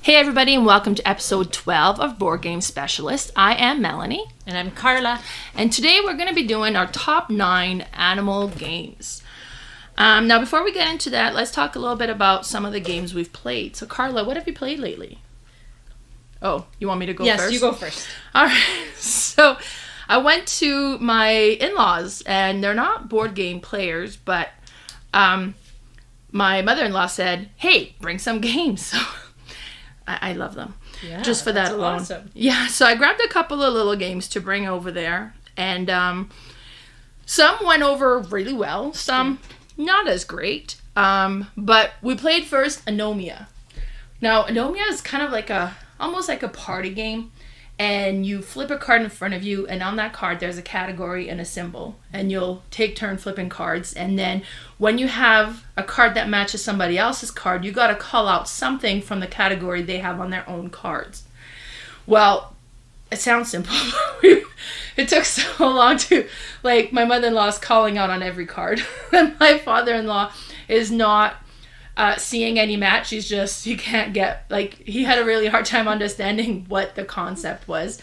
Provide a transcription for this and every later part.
Hey everybody, and welcome to episode 12 of Boardgame Specialist. I am Melanie. And I'm Carla. And today we're going to be doing our top 9 animal games. Now before we get into that, let's talk a little bit about some of the games we've played. So Carla, what have you played lately? Oh, you want me to go first? Yes, you go first. Alright, so I went to my in-laws, and they're not board game players, but my mother-in-law said, hey, bring some games. So I love them. Yeah, just for that alone. Awesome. Yeah, so I grabbed a couple of little games to bring over there, and some went over really well, some not as great. But we played first Anomia. Now, Anomia is kind of like almost like a party game, and you flip a card in front of you, and on that card there's a category and a symbol, and you'll take turn flipping cards, and then when you have a card that matches somebody else's card, you got to call out something from the category they have on their own cards. Well, it sounds simple. It took so long to, like, my mother-in-law's calling out on every card, and my father-in-law is not seeing any match. He can't get, like, he had a really hard time understanding what the concept was.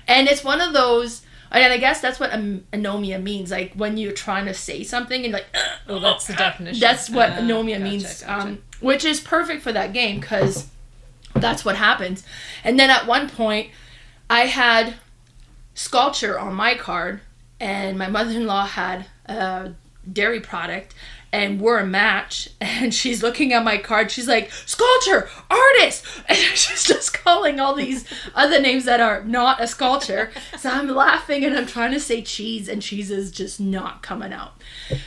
And it's one of those, and I guess that's what anomia means, like when you're trying to say something and like, oh, that's the definition. That's what anomia means, gotcha. Which is perfect for that game because that's what happens. And then at one point, I had sculpture on my card, and my mother-in-law had a dairy product, and we're a match, and she's looking at my card. She's like, sculpture, artist, and she's just calling all these other names that are not a sculpture. So I'm laughing, and I'm trying to say cheese, and cheese is just not coming out.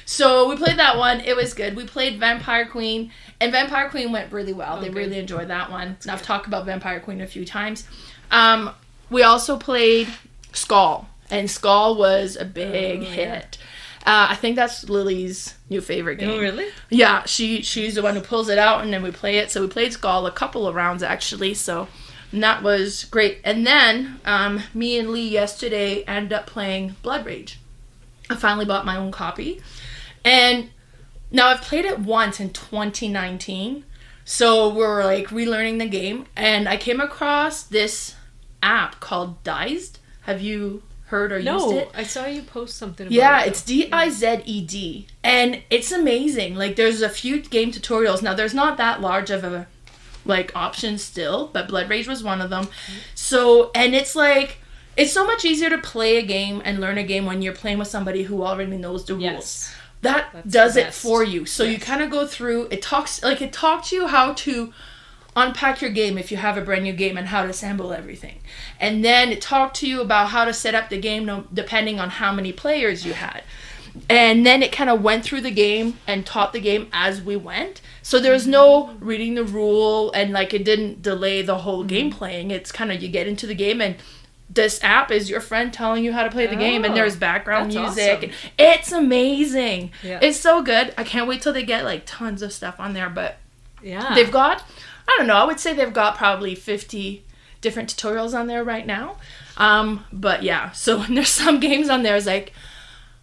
So we played that one. It was good. We played Vampire Queen, and Vampire Queen went really well. They really enjoyed that one. And I've talked about Vampire Queen a few times. We also played Skull, and Skull was a big hit. I think that's Lily's new favorite game. Oh, really? Yeah, she's the one who pulls it out, and then we play it. So we played Skull a couple of rounds, actually, so that was great. And then me and Lee yesterday ended up playing Blood Rage. I finally bought my own copy. And now I've played it once in 2019, so we're like relearning the game. And I came across this app called Dized. Have you heard or used it? I saw you post something about it. It's Dized, and it's amazing. Like, there's a few game tutorials. Now, there's not that large of a, like, option still, but Blood Rage was one of them. So, and it's like, it's so much easier to play a game and learn a game when you're playing with somebody who already knows the rules. That does it for you. So you kind of go through, it talks to you how to unpack your game if you have a brand new game and how to assemble everything. And then it talked to you about how to set up the game depending on how many players you had. And then it kind of went through the game and taught the game as we went. So there's no reading the rule, and like it didn't delay the whole game playing. It's kind of, you get into the game and this app is your friend telling you how to play the game, and there's background music. Awesome. It's amazing. Yeah. It's so good. I can't wait till they get like tons of stuff on there, but they've got, I don't know, I would say they've got probably 50 different tutorials on there right now. But yeah, so when there's some games on there, it's like,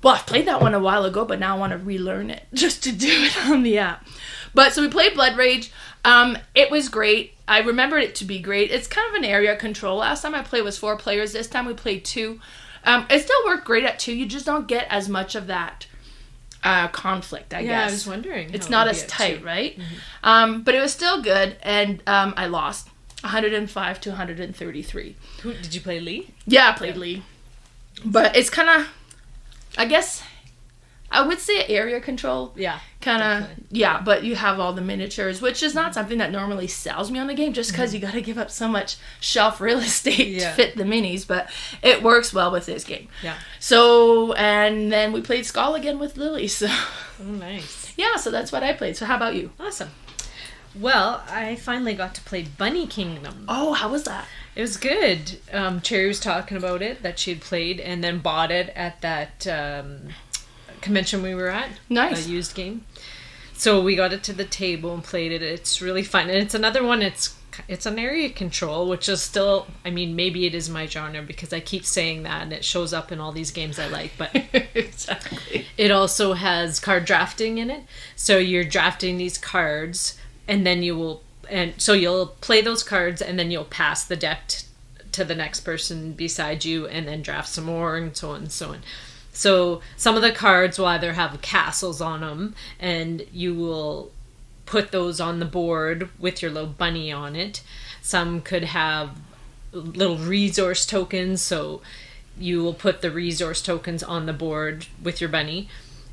well, I've played that one a while ago, but now I want to relearn it just to do it on the app. But so we played Blood Rage. It was great. I remembered it to be great. It's kind of an area control. Last time I played was 4 players. This time we played 2. It still worked great at 2. You just don't get as much of that conflict, I guess. Yeah, I was wondering. It's not as tight, right? Mm-hmm. But it was still good, and I lost 105 to 133. Who did you play? Lee? Yeah, I played Lee. But it's kind of, I guess, I would say area control. Yeah. Kind of, but you have all the miniatures, which is not something that normally sells me on the game, just because you got to give up so much shelf real estate to fit the minis, but it works well with this game. Yeah. So, and then we played Skull again with Lily, so. Oh, nice. Yeah, so that's what I played. So how about you? Awesome. Well, I finally got to play Bunny Kingdom. Oh, how was that? It was good. Cherry was talking about it, that she had played, and then bought it at that convention we were at. Nice. A used game. So we got it to the table and played it. It's really fun. And it's another one, it's an area control, which is still, I mean, maybe it is my genre because I keep saying that and it shows up in all these games I like, but exactly. It also has card drafting in it. So you're drafting these cards, and then you will And so you'll play those cards, and then you'll pass the deck to the next person beside you, and then draft some more, and so on and so on. So some of the cards will either have castles on them, and you will put those on the board with your little bunny on it. Some could have little resource tokens, so you will put the resource tokens on the board with your bunny.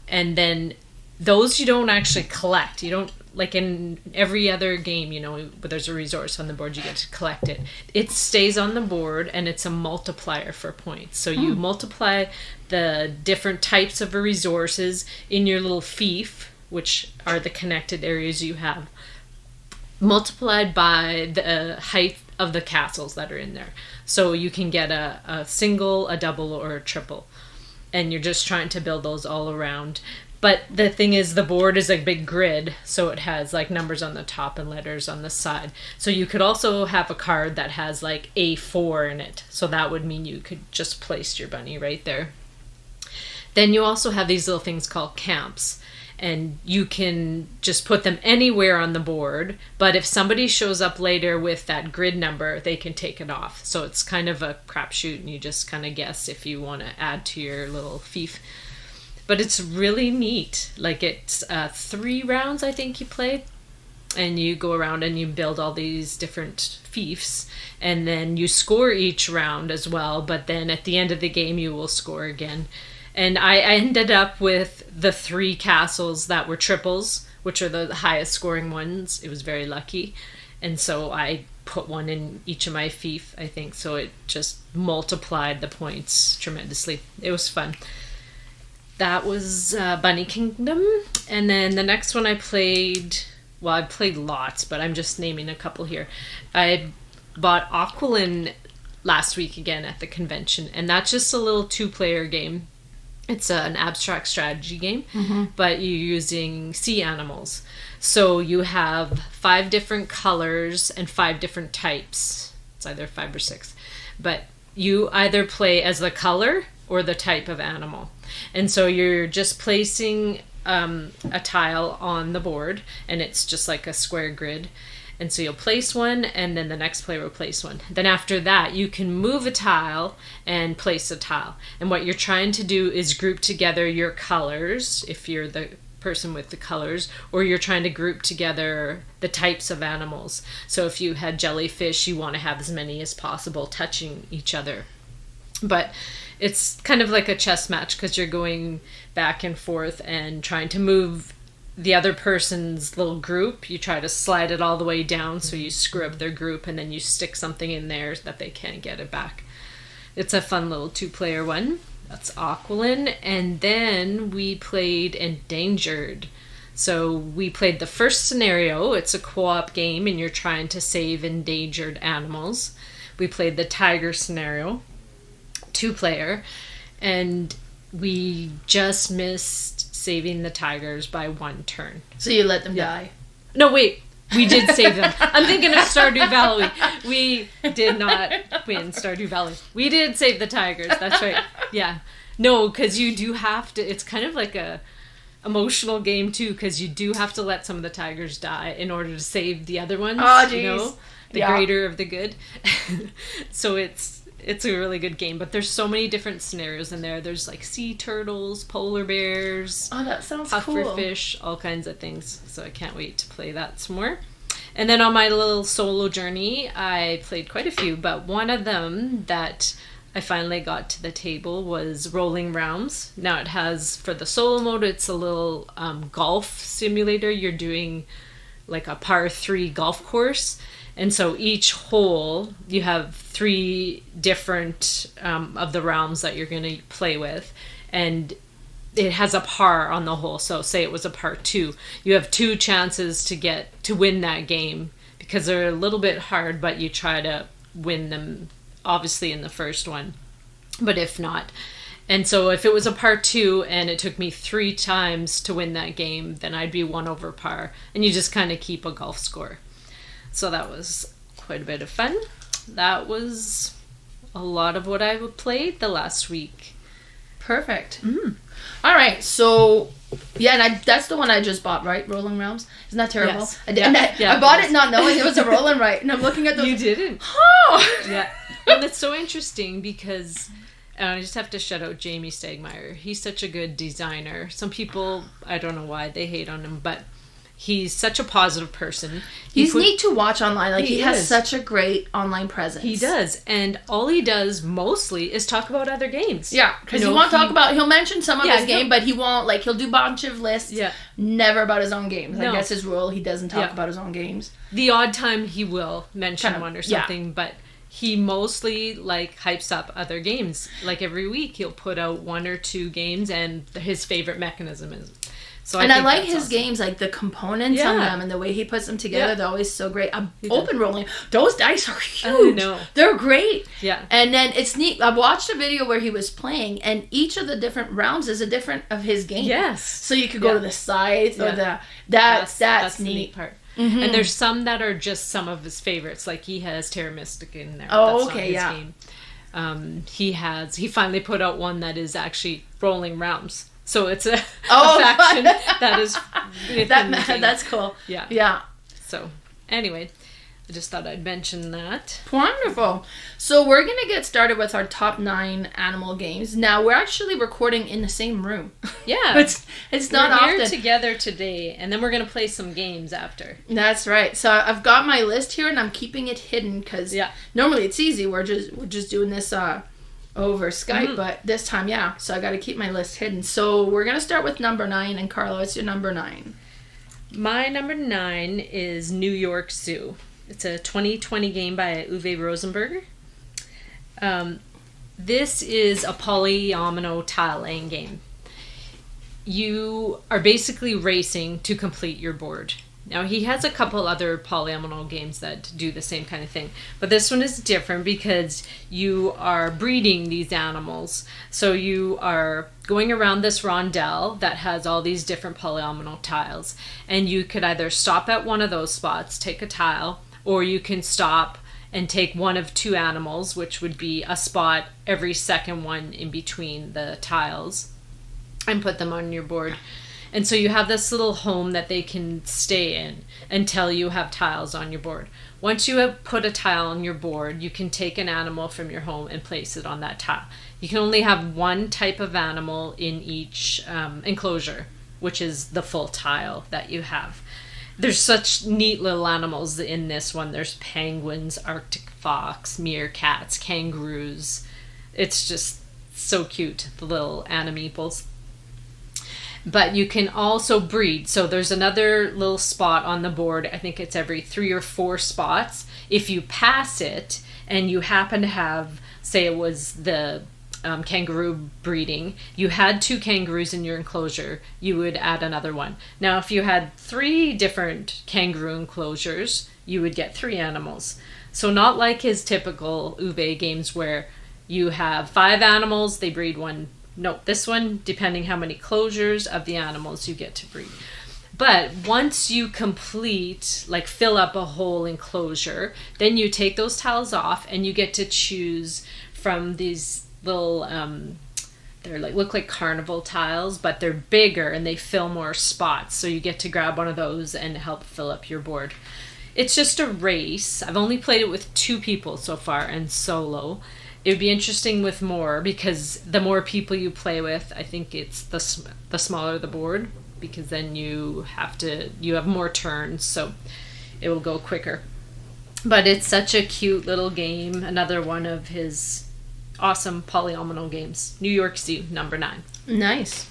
And then those you don't actually collect. You don't, like in every other game, you know, but there's a resource on the board, you get to collect it. It stays on the board, and it's a multiplier for points. So you multiply the different types of resources in your little fief, which are the connected areas you have, multiplied by the height of the castles that are in there. So you can get a single, a double, or a triple. And you're just trying to build those all around. But the thing is, the board is a big grid, so it has like numbers on the top and letters on the side. So you could also have a card that has like A4 in it. So that would mean you could just place your bunny right there. Then you also have these little things called camps. And you can just put them anywhere on the board. But if somebody shows up later with that grid number, they can take it off. So it's kind of a crapshoot, and you just kind of guess if you want to add to your little fief. But it's really neat. Like, it's 3 rounds, I think you played. And you go around and you build all these different fiefs. And then you score each round as well. But then at the end of the game, you will score again. And I ended up with the 3 castles that were triples, which are the highest scoring ones. It was very lucky. And so I put one in each of my fief, I think. So it just multiplied the points tremendously. It was fun. That was Bunny Kingdom. And then the next one I played, well, I played lots, but I'm just naming a couple here. I bought Aqualin last week again at the convention, and that's just a little 2-player game. It's an abstract strategy game, but you're using sea animals. So you have 5 different colors and 5 different types. It's either 5 or 6. But you either play as the color or the type of animal. And so you're just placing a tile on the board, and it's just like a square grid. And so you'll place one, and then the next player will place one. Then after that, you can move a tile and place a tile. And what you're trying to do is group together your colors, if you're the person with the colors, or you're trying to group together the types of animals. So if you had jellyfish, you want to have as many as possible touching each other. But it's kind of like a chess match, because you're going back and forth and trying to move the other person's little group. You try to slide it all the way down, so you screw up their group, and then you stick something in there that they can't get it back. It's a fun little 2-player one. That's Aqualin. And then we played Endangered. So we played the first scenario. It's a co-op game, and you're trying to save endangered animals. We played the tiger scenario, 2-player, and we just missed saving the tigers by 1 turn. So you let them die? No, wait. We did save them. I'm thinking of Stardew Valley. We did not win Stardew Valley. We did save the tigers. That's right. Yeah. No, because you do have to. It's kind of like a emotional game too, because you do have to let some of the tigers die in order to save the other ones. Oh, geez. You know, the greater of the good. So it's a really good game, but there's so many different scenarios in there. There's like sea turtles, polar bears. Oh, that sounds pufferfish, all kinds of things. So I can't wait to play that some more. And then on my little solo journey, I played quite a few, but one of them that I finally got to the table was Rolling Realms. Now it has, for the solo mode, it's a little golf simulator. You're doing like a par 3 golf course. And so each hole, you have 3 different of the realms that you're going to play with. And it has a par on the hole. So say it was a par 2. You have 2 chances to win that game, because they're a little bit hard, but you try to win them, obviously, in the first one. But if not. And so if it was a par 2 and it took me 3 times to win that game, then I'd be 1 over par. And you just kind of keep a golf score. So that was quite a bit of fun. That was a lot of what I played the last week. Perfect. All right, so Yeah, and that's the one I just bought, right? Rolling Realms. Isn't that terrible? Yes. I bought it not knowing it was a roll and write, and I'm looking at those. You didn't. Oh! Yeah. And it's so interesting because I just have to shout out Jamey Steigmeyer. He's such a good designer. Some people, I don't know why, they hate on him, but he's such a positive person. He's neat to watch online. Like, he has is. such a great online presence. He does. And all he does mostly is talk about other games. Yeah, because he won't talk about... He'll mention some of his game, but he won't... Like, he'll do a bunch of lists. Yeah. Never about his own games. No. I guess his rule, he doesn't talk about his own games. The odd time he will mention one or something, but... He mostly, like, hypes up other games. Like, every week he'll put out 1 or 2 games, and his favorite mechanism is... So I like his awesome. Games, like, the components on them and the way he puts them together, they're always so great. Open rolling. Those dice are huge. I know. They're great. Yeah. And then it's neat. I watched a video where he was playing, and each of the different rounds is a different of his game. Yes. So you could go to the scythe or the... That's neat. The neat part. Mm-hmm. And there's some that are just some of his favorites. Like, he has Terra Mystica in there. Oh, that's okay, not his game. He finally put out one that is actually rolling realms. So it's a faction that is that's cool. Yeah. Yeah. So, anyway, I just thought I'd mention that. Wonderful. So we're going to get started with our top 9 animal games. Now, we're actually recording in the same room. Yeah. it's not often. We're here together today, and then we're going to play some games after. That's right. So I've got my list here, and I'm keeping it hidden because normally it's easy. We're just doing this over Skype, but this time, so I got to keep my list hidden. So we're going to start with number 9, and Carla, what's your number 9? My number 9 is New York Zoo. It's a 2020 game by Uwe Rosenberger. This is a polyomino tile laying game. You are basically racing to complete your board. Now, he has a couple other polyomino games that do the same kind of thing. But this one is different because you are breeding these animals. So you are going around this rondelle that has all these different polyomino tiles. And you could either stop at one of those spots, take a tile, or you can stop and take one of 2 animals, which would be a spot every second one in between the tiles, and put them on your board. And so you have this little home that they can stay in until you have tiles on your board. Once you have put a tile on your board, you can take an animal from your home and place it on that tile. You can only have one type of animal in each enclosure, which is the full tile that you have. There's such neat little animals in this one. There's penguins, Arctic fox, meerkats, kangaroos. It's just so cute, the little animeeples. But you can also breed. So there's another little spot on the board. I think it's every 3 or 4 spots. If you pass it and you happen to have, say it was the kangaroo breeding, you had 2 kangaroos in your enclosure, you would add another one. Now, if you had 3 different kangaroo enclosures, you would get 3 animals. So not like his typical Uwe games where you have 5 animals, they breed one. No, this one, depending how many closures of the animals you get to breed. But once you complete, like fill up a whole enclosure, then you take those tiles off and you get to choose from these little, they're like, look like carnival tiles, but they're bigger and they fill more spots. So you get to grab one of those and help fill up your board. It's just a race. I've only played it with 2 people so far and solo. It would be interesting with more because the more people you play with, I think it's the smaller the board because then you have more turns, so it will go quicker. But it's such a cute little game. Another one of his awesome polyomino games. New York Zoo, number 9. Nice.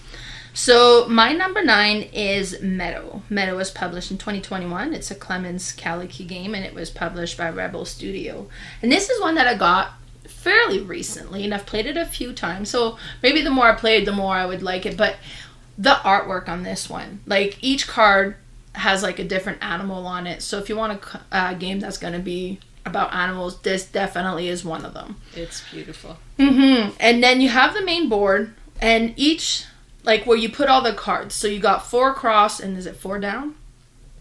So my number 9 is Meadow. Meadow was published in 2021. It's a Clemens Kalicki game, and it was published by Rebel Studio. And this is one that I got fairly recently, and I've played it a few times, so maybe the more I played, the more I would like it. But the artwork on this one, like each card has like a different animal on it, so if you want a game that's going to be about animals, this definitely is one of them. It's beautiful. And then you have the main board, and each, like where you put all the cards, so you got 4 across, and is it 4 down?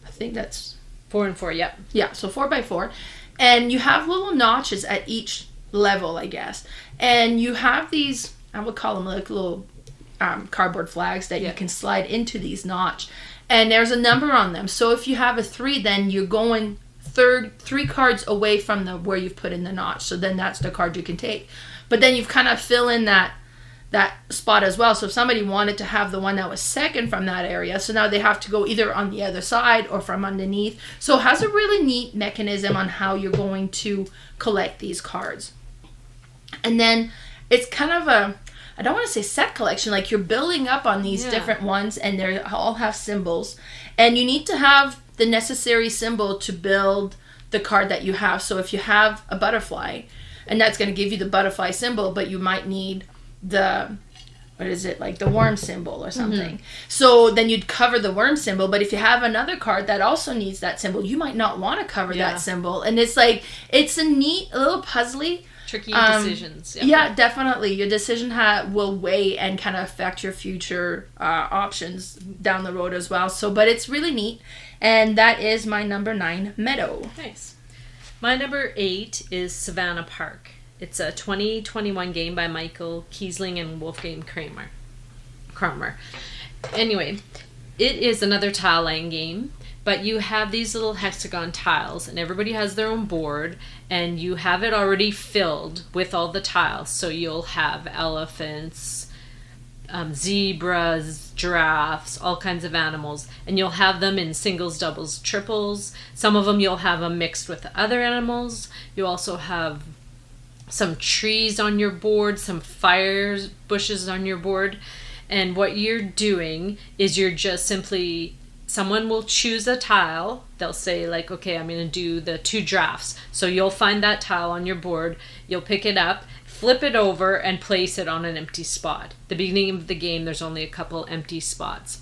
I think that's 4 and 4. Yep. Yeah, so 4 by 4, and you have little notches at each level, I guess, and you have these, I would call them like little cardboard flags that you can slide into these notch. And there's a number on them. So if you have a 3, then you're going 3 cards away from where you've put in the notch. So then that's the card you can take. But then you've kind of fill in that spot as well. So if somebody wanted to have the one that was second from that area, so now they have to go either on the other side or from underneath. So it has a really neat mechanism on how you're going to collect these cards. And then it's kind of I don't want to say set collection, like you're building up on these different ones, and they all have symbols. And you need to have the necessary symbol to build the card that you have. So if you have a butterfly, and that's going to give you the butterfly symbol, but you might need the worm symbol or something. So then you'd cover the worm symbol, but if you have another card that also needs that symbol, you might not want to cover that symbol. And it's like, it's a neat, a little puzzly. Tricky decisions. Yeah, definitely. Your decision will weigh and kind of affect your future options down the road as well. So, but it's really neat. And that is my number 9, Meadow. Nice. My number 8 is Savannah Park. It's a 2021 game by Michael Kiesling and Wolfgang Kramer. Anyway, it is another tile laying game, but you have these little hexagon tiles, and everybody has their own board, and you have it already filled with all the tiles. So you'll have elephants, zebras, giraffes, all kinds of animals, and you'll have them in singles, doubles, triples. Some of them you'll have them mixed with other animals. You also have some trees on your board, some fire bushes on your board, and what you're doing is you're just simply, someone will choose a tile. They'll say like, okay, I'm going to do the 2 giraffes. So you'll find that tile on your board, you'll pick it up, flip it over, and place it on an empty spot. The beginning of the game, there's only a couple empty spots.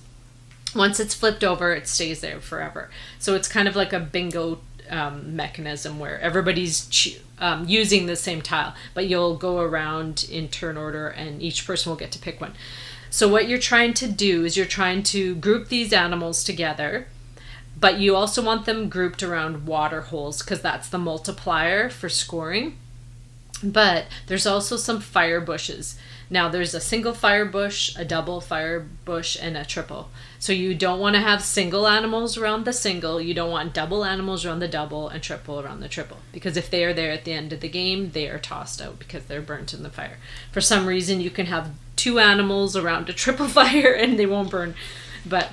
Once it's flipped over, it stays there forever. So it's kind of like a bingo mechanism where everybody's using the same tile, but you'll go around in turn order and each person will get to pick one. So what you're trying to do is you're trying to group these animals together, but you also want them grouped around water holes because that's the multiplier for scoring. But there's also some fire bushes. Now there's a single fire bush, a double fire bush, and a triple. So you don't want to have single animals around the single, you don't want double animals around the double, and triple around the triple. Because if they are there at the end of the game, they are tossed out because they're burnt in the fire. For some reason you can have 2 animals around a triple fire and they won't burn. But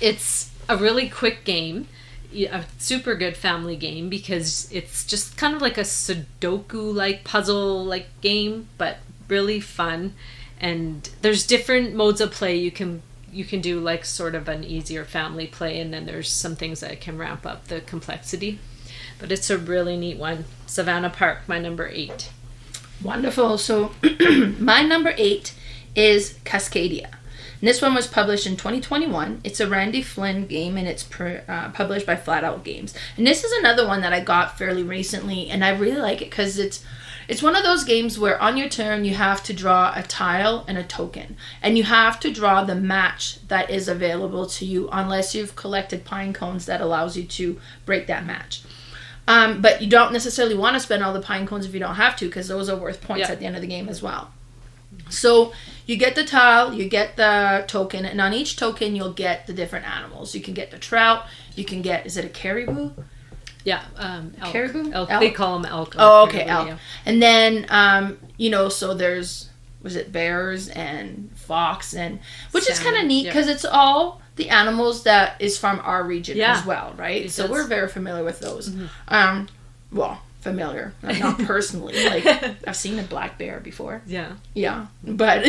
it's a really quick game. A super good family game because it's just kind of like a Sudoku-like puzzle-like game, but really fun. And there's different modes of play. You can do like sort of an easier family play, and then there's some things that can ramp up the complexity. But it's a really neat one. Savannah Park, my number 8. Wonderful. So my number 8 is Cascadia. And this one was published in 2021. It's a Randy Flynn game, and it's published by Flat Out Games. And this is another one that I got fairly recently, and I really like it because it's one of those games where on your turn you have to draw a tile and a token. And you have to draw the match that is available to you unless you've collected pine cones that allows you to break that match. But you don't necessarily want to spend all the pine cones if you don't have to, because those are worth points at the end of the game as well. So you get the tile, you get the token, and on each token you'll get the different animals. You can get the trout, you can get, is it a caribou? Yeah, elk. Caribou? Elk. Elk? They call them elk. Oh, okay, caribou, elk. yeah. And then, so there's, was it bears and fox, and which is kind of neat because it's all the animals that is from our region as well, right? So we're very familiar with those. Mm-hmm. Well, familiar, not personally. Like I've seen a black bear before. Yeah, but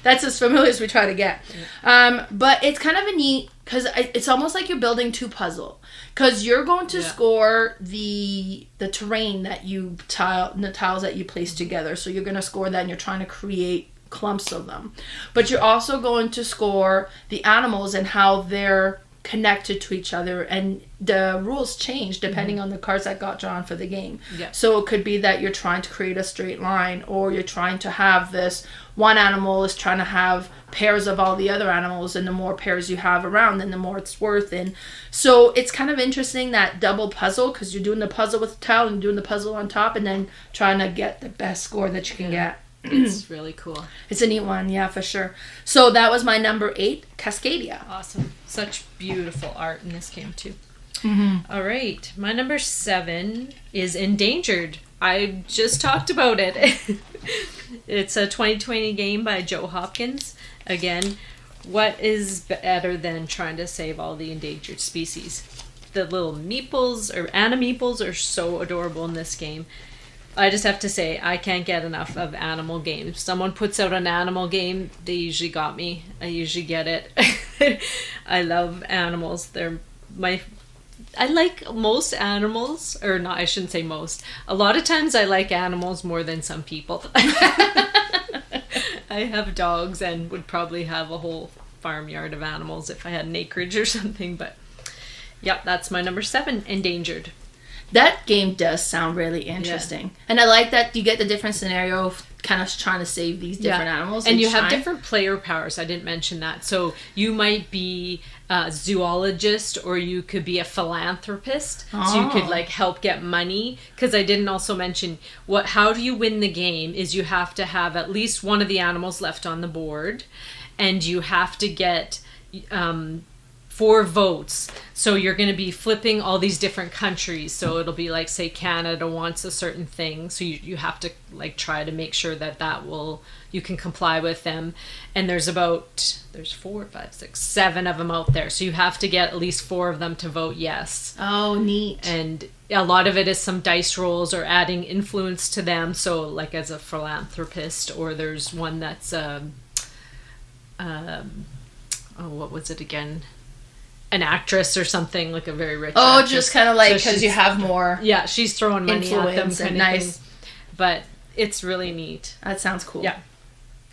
that's as familiar as we try to get. But it's kind of a neat because it's almost like you're building 2 puzzle, because you're going to score the terrain that you tile, the tiles that you place together. So you're going to score that, and you're trying to create clumps of them. But you're also going to score the animals and how they're connected to each other, and the rules change depending on the cards that got drawn for the game. So it could be that you're trying to create a straight line, or you're trying to have this one animal is trying to have pairs of all the other animals, and the more pairs you have around, then the more it's worth. And so it's kind of interesting, that double puzzle, because you're doing the puzzle with the tile and doing the puzzle on top, and then trying to get the best score that you can get. It's really cool. It's a neat one, yeah, for sure. So that was my number 8, Cascadia. Awesome. Such beautiful art in this game, too. Mm-hmm. All right. My number 7 is Endangered. I just talked about it. It's a 2020 game by Joe Hopkins. Again, what is better than trying to save all the endangered species? The little meeples or Anomeeples are so adorable in this game. I just have to say, I can't get enough of animal games. Someone puts out an animal game, they usually got me. I usually get it. I love animals. I like most animals, or not, I shouldn't say most. A lot of times I like animals more than some people. I have dogs and would probably have a whole farmyard of animals if I had an acreage or something, but yep, that's my number 7, Endangered. That game does sound really interesting. Yeah. And I like that you get the different scenario of kind of trying to save these different animals. And you have different player powers. I didn't mention that. So you might be a zoologist or you could be a philanthropist. Oh. So you could like help get money. Because I didn't also mention how do you win the game is you have to have at least one of the animals left on the board. And you have to get 4 votes. So you're going to be flipping all these different countries. So it'll be like, say, Canada wants a certain thing. So you have to like try to make sure that you can comply with them. And there's 4, 5, 6, 7 of them out there. So you have to get at least 4 of them to vote yes. Oh, neat. And a lot of it is some dice rolls or adding influence to them. So like as a philanthropist, or there's one that's, what was it again? An actress or something, like a very rich actress. Just kind of like because you have more she's throwing money at them kind of thing. But it's really neat. That sounds cool. Yeah.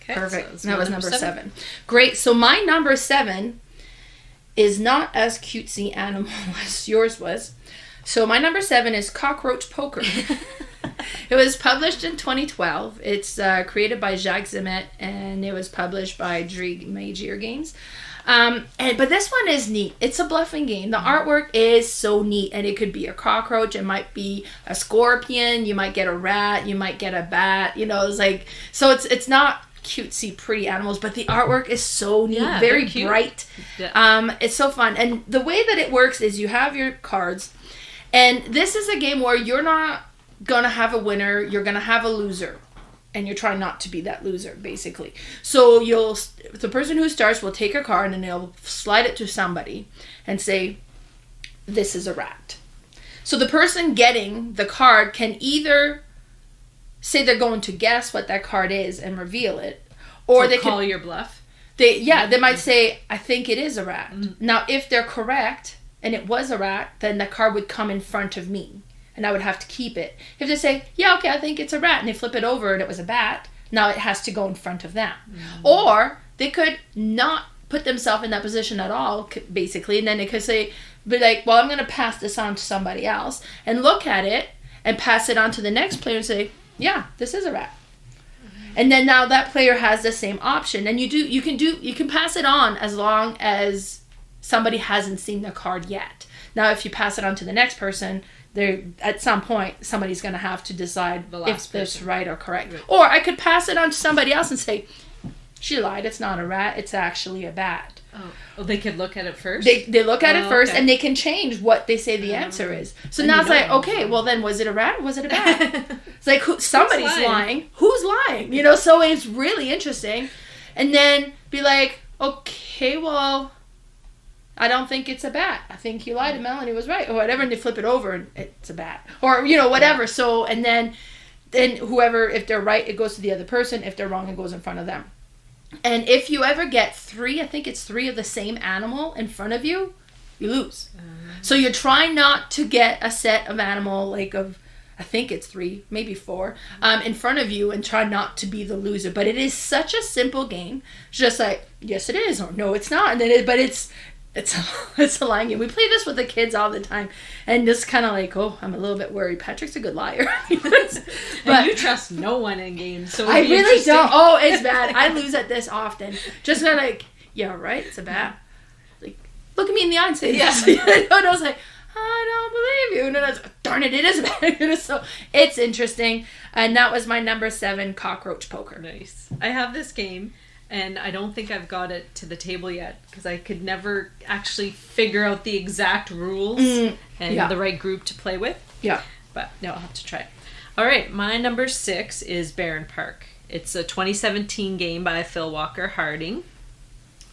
Okay, perfect. So that was number 7. Great. So my number 7 is not as cutesy animal as yours was. So my number 7 is Cockroach Poker. It was published in 2012. It's created by Jacques Zimet, and it was published by Dreammagier Games. But this one is neat. It's a bluffing game. The artwork is so neat, and it could be a cockroach. It might be a scorpion. You might get a rat. You might get a bat. It's like, so it's not cutesy, pretty animals, but the artwork is so neat, very bright. Yeah. It's so fun, and the way that it works is you have your cards, and this is a game where you're not gonna have a winner. You're gonna have a loser. And you're trying not to be that loser, basically. So the person who starts will take a card and they'll slide it to somebody and say, this is a rat. So the person getting the card can either say they're going to guess what that card is and reveal it, or so they call your bluff. They might say, I think it is a rat. Mm-hmm. Now, if they're correct and it was a rat, then the card would come in front of me. And I would have to keep it. If they say, yeah, okay, I think it's a rat, and they flip it over and it was a bat, now it has to go in front of them. Mm-hmm. Or they could not put themselves in that position at all, basically, and then they could be like, well, I'm going to pass this on to somebody else, and look at it, and pass it on to the next player and say, yeah, this is a rat. Mm-hmm. And then now that player has the same option, and you can pass it on as long as somebody hasn't seen the card yet. Now, if you pass it on to the next person, at some point, somebody's going to have to decide if it's right or correct. Right. Or I could pass it on to somebody else and say, she lied, it's not a rat, it's actually a bat. Oh, they could look at it first? They look at it first, and they can change what they say the answer is. So now it's like, okay, well then, was it a rat or was it a bat? It's like, somebody's lying. Who's lying? So it's really interesting. And then be like, okay, well, I don't think it's a bat. I think you lied and Melanie was right, or whatever, and they flip it over and it's a bat. Or, whatever. Yeah. So, and then whoever, if they're right, it goes to the other person. If they're wrong, it goes in front of them. And if you ever get 3, I think it's 3 of the same animal in front of you, you lose. So you're trying not to get a set of animal, I think it's 3, maybe 4, in front of you, and try not to be the loser. But it is such a simple game. It's just like, yes, it is, or no, it's not. And then it's a lying game. We play this with the kids all the time, and just kind of like, I'm a little bit worried. Patrick's a good liar. But and you trust no one in games, so I really don't. Oh, it's bad. I lose at this often. Just kind of like, yeah, right, it's a bat. Like, look at me in the eye and say yes. I was like, I don't believe you. And I was like, darn it, it is bad. So it's interesting. And that was my number 7, Cockroach Poker. Nice. I have this game, and I don't think I've got it to the table yet because I could never actually figure out the exact rules and the right group to play with. Yeah. But no, I'll have to try it. All right, my number 6 is Barenpark. It's a 2017 game by Phil Walker Harding.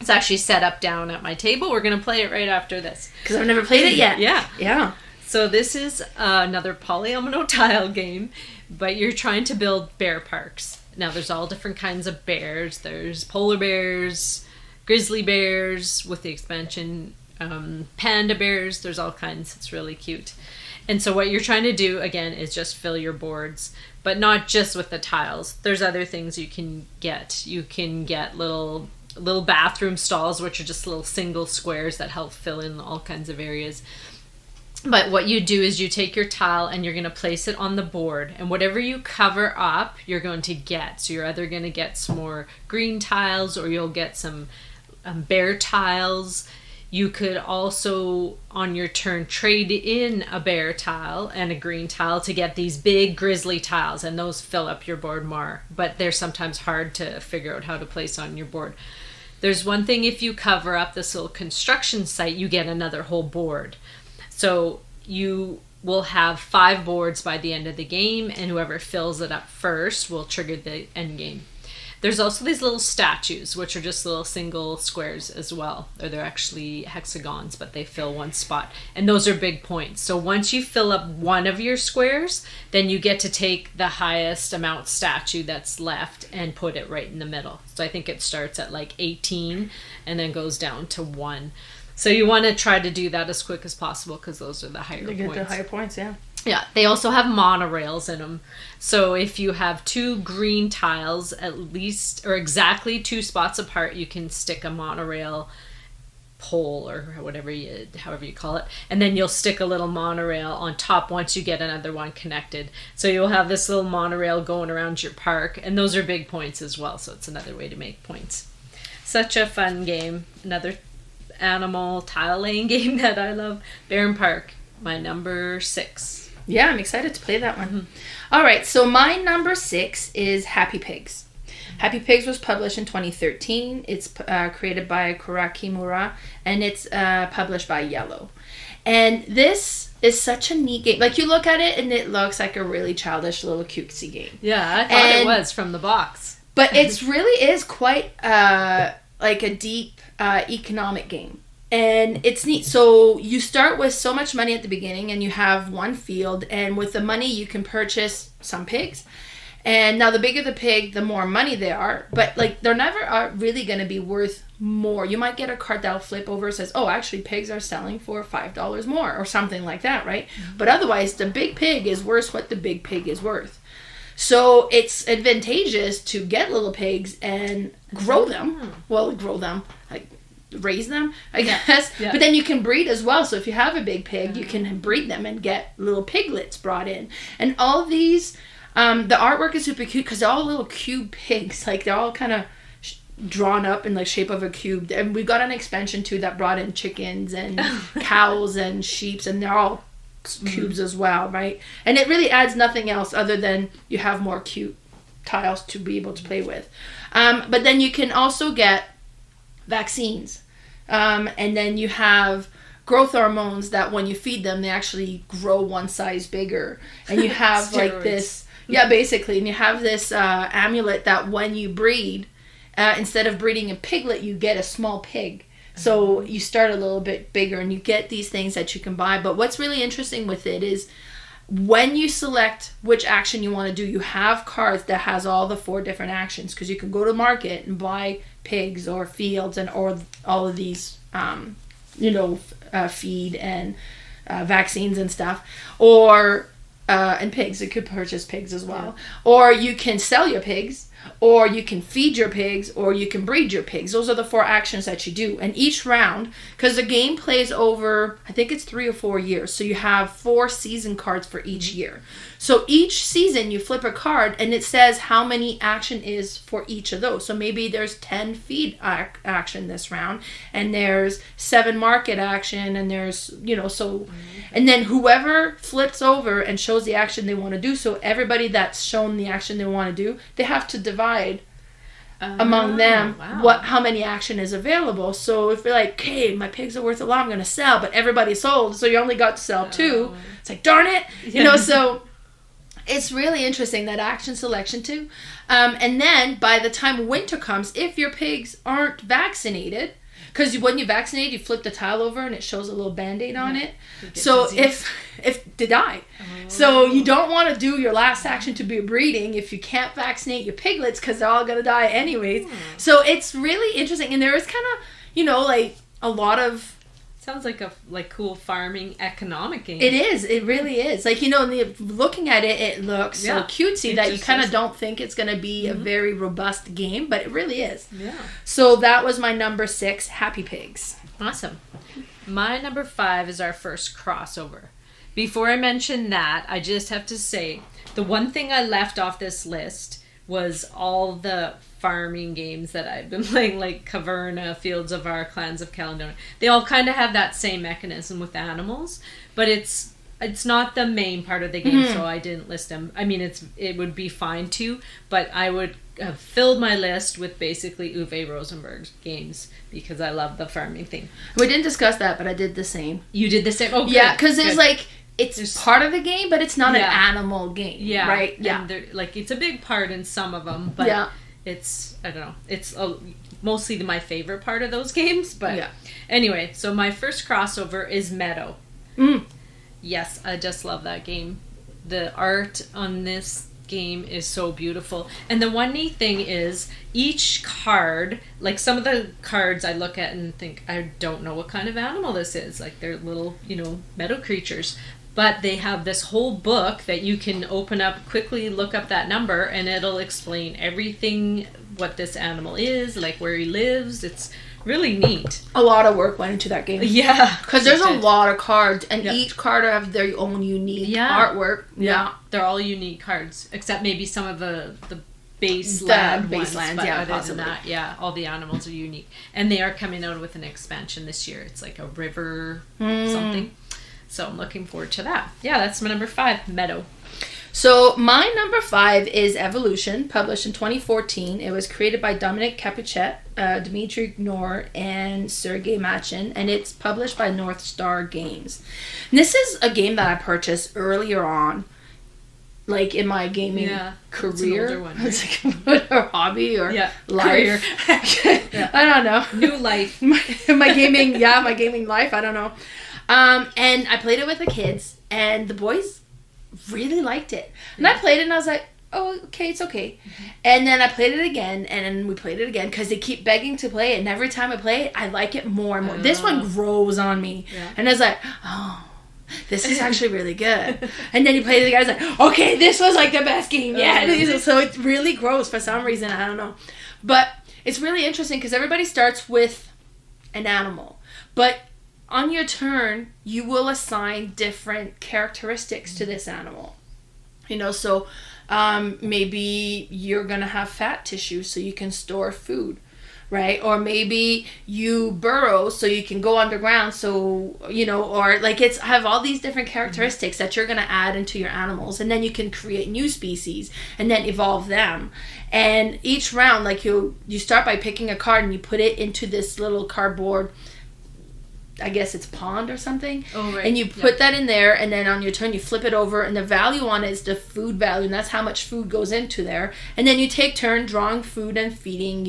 It's actually set up down at my table. We're going to play it right after this. Because I've never played it yet. Yeah. So this is another polyomino tile game, but you're trying to build bear parks. Now there's all different kinds of bears. There's polar bears, grizzly bears with the expansion, panda bears. There's all kinds. It's really cute. And so what you're trying to do, again, is just fill your boards, but not just with the tiles. There's other things you can get. You can get little bathroom stalls, which are just little single squares that help fill in all kinds of areas. But what you do is you take your tile and you're going to place it on the board, and whatever you cover up, you're going to get. So you're either going to get some more green tiles, or you'll get some bear tiles. You could also, on your turn, trade in a bear tile and a green tile to get these big grizzly tiles, and those fill up your board more. But they're sometimes hard to figure out how to place on your board. There's one thing, if you cover up this little construction site, you get another whole board. So you will have 5 boards by the end of the game, and whoever fills it up first will trigger the end game. There's also these little statues, which are just little single squares as well. Or they're actually hexagons, but they fill one spot. And those are big points. So once you fill up one of your squares, then you get to take the highest amount statue that's left and put it right in the middle. So I think it starts at like 18 and then goes down to 1. So you want to try to do that as quick as possible because those are the higher points. You get the higher points, yeah. Yeah, they also have monorails in them. So if you have 2 green tiles, at least, or exactly 2 spots apart, you can stick a monorail pole or however you call it. And then you'll stick a little monorail on top once you get another one connected. So you'll have this little monorail going around your park. And those are big points as well. So it's another way to make points. Such a fun game. Another animal tile laying game that I love. Barenpark, my number 6. Yeah, I'm excited to play that one. Mm-hmm. All right, so my number 6 is Happy Pigs. Happy Pigs was published in 2013. It's created by Kurakimura, and it's published by Yellow. And this is such a neat game. Like, you look at it, and it looks like a really childish little cutesy game. Yeah, I thought it was from the box. But it really is quite like a deep economic game. And it's neat. So you start with so much money at the beginning, and you have one field, and with the money you can purchase some pigs. And now the bigger the pig, the more money they are, but like they're never really going to be worth more. You might get a card that'll flip over and says, oh, actually pigs are selling for $5 more or something like that, right? Mm-hmm. But otherwise the big pig is worth what the big pig is worth. So it's advantageous to get little pigs and grow them. Well, grow them, like raise them, I guess. Yeah. But then you can breed as well. So if you have a big pig, you can breed them and get little piglets brought in. And all these, the artwork is super cute because they're all little cube pigs. Like they're all kind of drawn up in the shape of a cube. And we got an expansion too that brought in chickens and cows and sheep, and they're all cubes as well, right? And it really adds nothing else other than you have more cute tiles to be able to play with. But then you can also get vaccines, and then you have growth hormones that when you feed them they actually grow one size bigger, and you have like this basically, and you have this amulet that when you breed, instead of breeding a piglet you get a small pig. So you start a little bit bigger and you get these things that you can buy. But what's really interesting with it is when you select which action you want to do, you have cards that has all the 4 different actions, because you can go to market and buy pigs or fields and or all of these feed and vaccines and stuff, or and pigs. You could purchase pigs as well, or you can sell your pigs, or you can feed your pigs, or you can breed your pigs. Those are the 4 actions that you do. And each round, because the game plays over, I think it's 3 or 4 years, so you have 4 season cards for each year. So each season you flip a card and it says how many action is for each of those. So maybe there's 10 feed action this round, and there's 7 market action, and there's, And then whoever flips over and shows the action they want to do, so everybody that's shown the action they want to do, they have to divide among them how many action is available. So if you're like, okay, my pigs are worth a lot, I'm going to sell, but everybody sold, so you only got to sell 2. It's like, darn it. You know, so it's really interesting, that action selection too. And then by the time winter comes, if your pigs aren't vaccinated, because when you vaccinate, you flip the tile over and it shows a little Band-Aid on it. So if they die. So you don't want to do your last action to be breeding if you can't vaccinate your piglets, because they're all going to die anyways. So it's really interesting. And there is kind of, you know, like a lot of... Sounds like a cool farming economic game. It is. It really is. Like, you know, looking at it, it looks so cutesy that you kind of don't think it's going to be a very robust game, but it really is. Yeah. So that was my number 6, Happy Pigs. Awesome. My number 5 is our first crossover. Before I mention that, I just have to say, the one thing I left off this list was all the farming games that I've been playing, like Caverna, Fields of Our, Clans of Caledonia. They all kind of have that same mechanism with animals, but it's not the main part of the game, so I didn't list them. I mean, it would be fine too, but I would have filled my list with basically Uwe Rosenberg's games, because I love the farming thing. We didn't discuss that, but I did the same. You did the same? Oh, good. Yeah, because there's like... It's part of the game, but it's not an animal game. Yeah. Right? Yeah. And like, it's a big part in some of them, but it's, I don't know, it's mostly my favorite part of those games. But anyway, so my first crossover is Meadow. Yes, I just love that game. The art on this game is so beautiful. And the one neat thing is, each card, like some of the cards I look at and think, I don't know what kind of animal this is. Like, they're little, you know, meadow creatures. But they have this whole book that you can open up, quickly look up that number, and it'll explain everything, what this animal is, like where he lives. It's really neat. A lot of work went into that game. Yeah. Because there's a lot of cards, and each card have their own unique artwork. Yeah. They're all unique cards, except maybe some of the baselands. But other than that, all the animals are unique. And they are coming out with an expansion this year. It's like a river something. So I'm looking forward to that. Yeah, that's my number 5, Meadow. So my number 5 is Evolution, published in 2014. It was created by Dominic Capuchet, Dmitry Knorr, and Sergei Machin, and it's published by North Star Games. And this is a game that I purchased earlier on, like in my gaming career. It's an older one, right? It's like a hobby or life. Career. I don't know. New life. my gaming life. I don't know. And I played it with the kids, and the boys really liked it. And I played it, and I was like, oh, okay, it's okay. And then I played it again, and then we played it again, because they keep begging to play it, and every time I play it, I like it more and more. This one grows on me. Yeah. And I was like, oh, this is actually really good. And then he played it again, I was like, okay, this was like the best game yet. So it really grows for some reason, I don't know. But it's really interesting, because everybody starts with an animal. But on your turn, you will assign different characteristics to this animal. You know, so maybe you're going to have fat tissue so you can store food, right? Or maybe you burrow so you can go underground, so, you know, or like have all these different characteristics that you're going to add into your animals. And then you can create new species and then evolve them. And each round, like you start by picking a card and you put it into this little cardboard, I guess it's pond or something. Oh, right. And you put that in there, and then on your turn you flip it over, and the value on it is the food value, and that's how much food goes into there. And then you take turn drawing food and feeding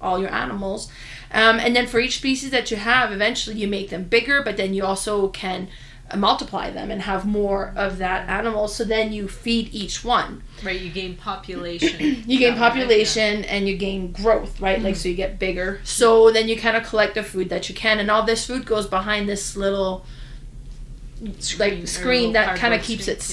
all your animals. And then for each species that you have, eventually you make them bigger, but then you also can multiply them and have more of that animal, so then you feed each one. Right, you gain population. You gain population, and you gain growth, right? Like, so you get bigger. So then you kind of collect the food that you can, and all this food goes behind this little screen that kind of keeps it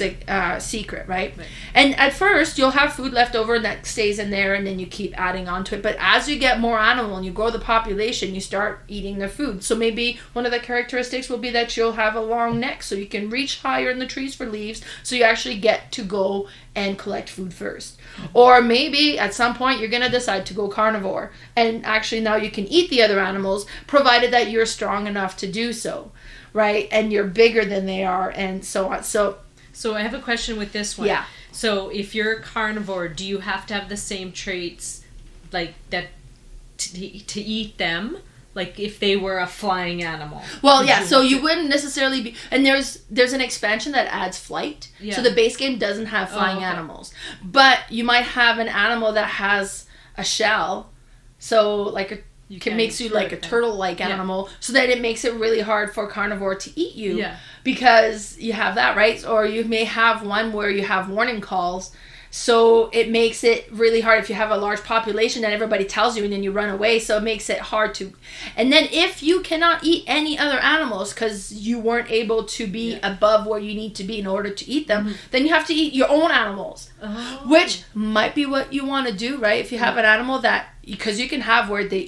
secret, right? And at first you'll have food left over that stays in there, and then you keep adding on to it. But as you get more animal and you grow the population, you start eating their food. So maybe one of the characteristics will be that you'll have a long neck, so you can reach higher in the trees for leaves, so you actually get to go and collect food first. Or maybe at some point you're going to decide to go carnivore, and actually now you can eat the other animals, provided that you're strong enough to do so, right? And you're bigger than they are, and so on. So I have a question with this one. Yeah. So if you're a carnivore, do you have to have the same traits like that to eat them? Like if they were a flying animal. Well, yeah, so you wouldn't necessarily be... And there's an expansion that adds flight. Yeah. So the base game doesn't have flying animals. But you might have an animal that has a shell. So like makes you like a turtle-like animal. So that it makes it really hard for a carnivore to eat you. Yeah. Because you have that, right? Or you may have one where you have warning calls. So it makes it really hard if you have a large population that everybody tells you and then you run away. So it makes it hard to... And then if you cannot eat any other animals because you weren't able to be above where you need to be in order to eat them, then you have to eat your own animals. Oh. Which might be what you want to do, right? If you have an animal that... Because you can have where they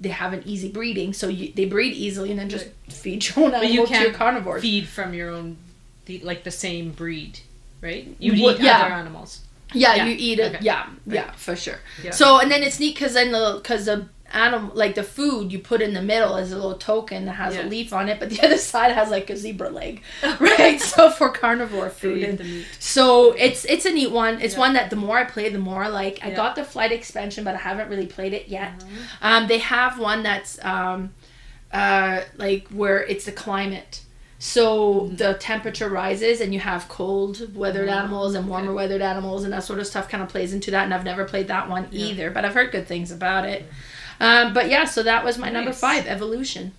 have an easy breeding. So they breed easily and then just feed your own animal to your carnivores. Feed from your own... like the same breed, right? You eat other animals. Yeah, you eat it. Okay. Yeah, for sure. Yeah. So, and then it's neat because the animal, like the food you put in the middle is a little token that has a leaf on it, but the other side has like a zebra leg, right? So for carnivore food, and so it's a neat one. It's one that the more I play, the more I like. I got the flight expansion, but I haven't really played it yet. They have one that's like where it's the climate. So the temperature rises and you have cold weathered animals and warmer weathered animals, and that sort of stuff kind of plays into that. And I've never played that one either, but I've heard good things about it. But yeah, so that was my number 5, Evolution.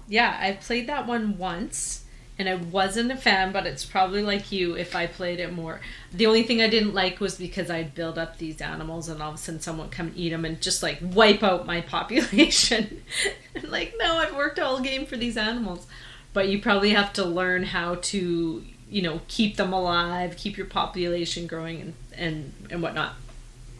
Yeah, I played that one once and I wasn't a fan, but it's probably like you if I played it more. The only thing I didn't like was because I'd build up these animals and all of a sudden someone would come eat them and just like wipe out my population. And like, no, I've worked all game for these animals. But you probably have to learn how to, keep them alive, keep your population growing and whatnot.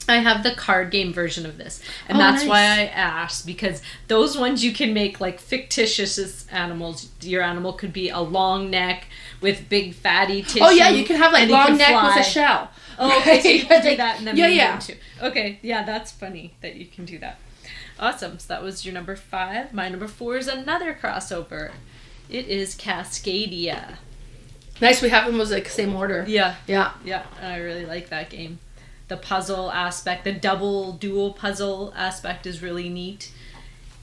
I have the card game version of this. And that's why I asked, because those ones you can make like fictitious animals. Your animal could be a long neck with big fatty tissue. Oh yeah, you can have like long neck with a shell. Oh, okay, so you can do that in the game too. Okay, yeah, that's funny that you can do that. Awesome. So that was your number 5. My number 4 is another crossover. It is Cascadia. Nice, we have them was like same order. Yeah. I really like that game. The puzzle aspect, the dual puzzle aspect is really neat.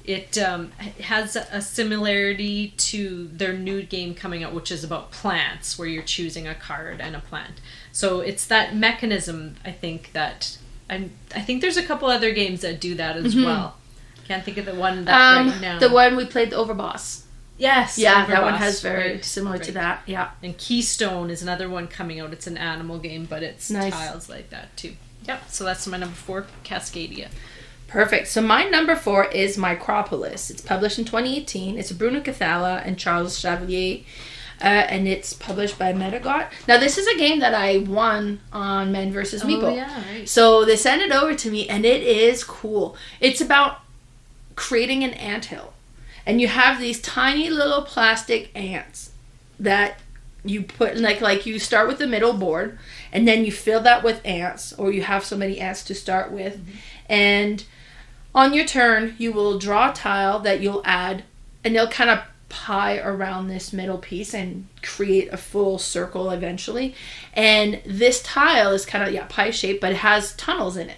It has a similarity to their new game coming out, which is about plants, where you're choosing a card and a plant. So it's that mechanism, I think, that... I think there's a couple other games that do that as well. Can't think of the one that right now. The one we played, the Overboss. Yes. Yeah, that one has very similar to that. Yeah. And Keystone is another one coming out. It's an animal game, but it's tiles like that too. Yep. So that's my number 4, Cascadia. Perfect. So my number 4 is Micropolis. It's published in 2018. It's Bruno Cathala and Charles Chevalier. And it's published by Meadow. Now, this is a game that I won on Men vs. Meeple. Yeah, right. So they sent it over to me, and it is cool. It's about creating an anthill. And you have these tiny little plastic ants that you put, like you start with the middle board, and then you fill that with ants, or you have so many ants to start with. Mm-hmm. And on your turn, you will draw a tile that you'll add, and they'll kind of pie around this middle piece and create a full circle eventually. And this tile is kind of, pie shaped, but it has tunnels in it.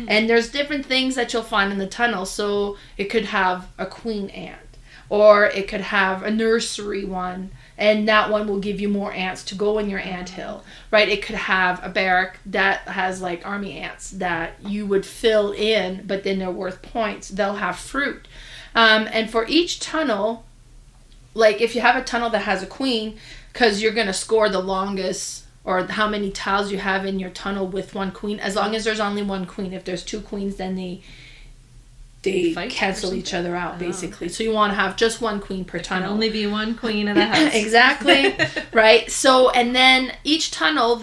And there's different things that you'll find in the tunnel. So it could have a queen ant, or it could have a nursery one, and that one will give you more ants to go in your anthill, right? It could have a barrack that has like army ants that you would fill in, but then they're worth points. They'll have fruit. And for each tunnel, like if you have a tunnel that has a queen, because you're going to score the longest or how many tiles you have in your tunnel with one queen, as long as there's only one queen. If there's 2 queens, then they cancel each other out, basically. So you want to have just one queen per tunnel. Can only be one queen in the house. Exactly. Right. So, and then each tunnel,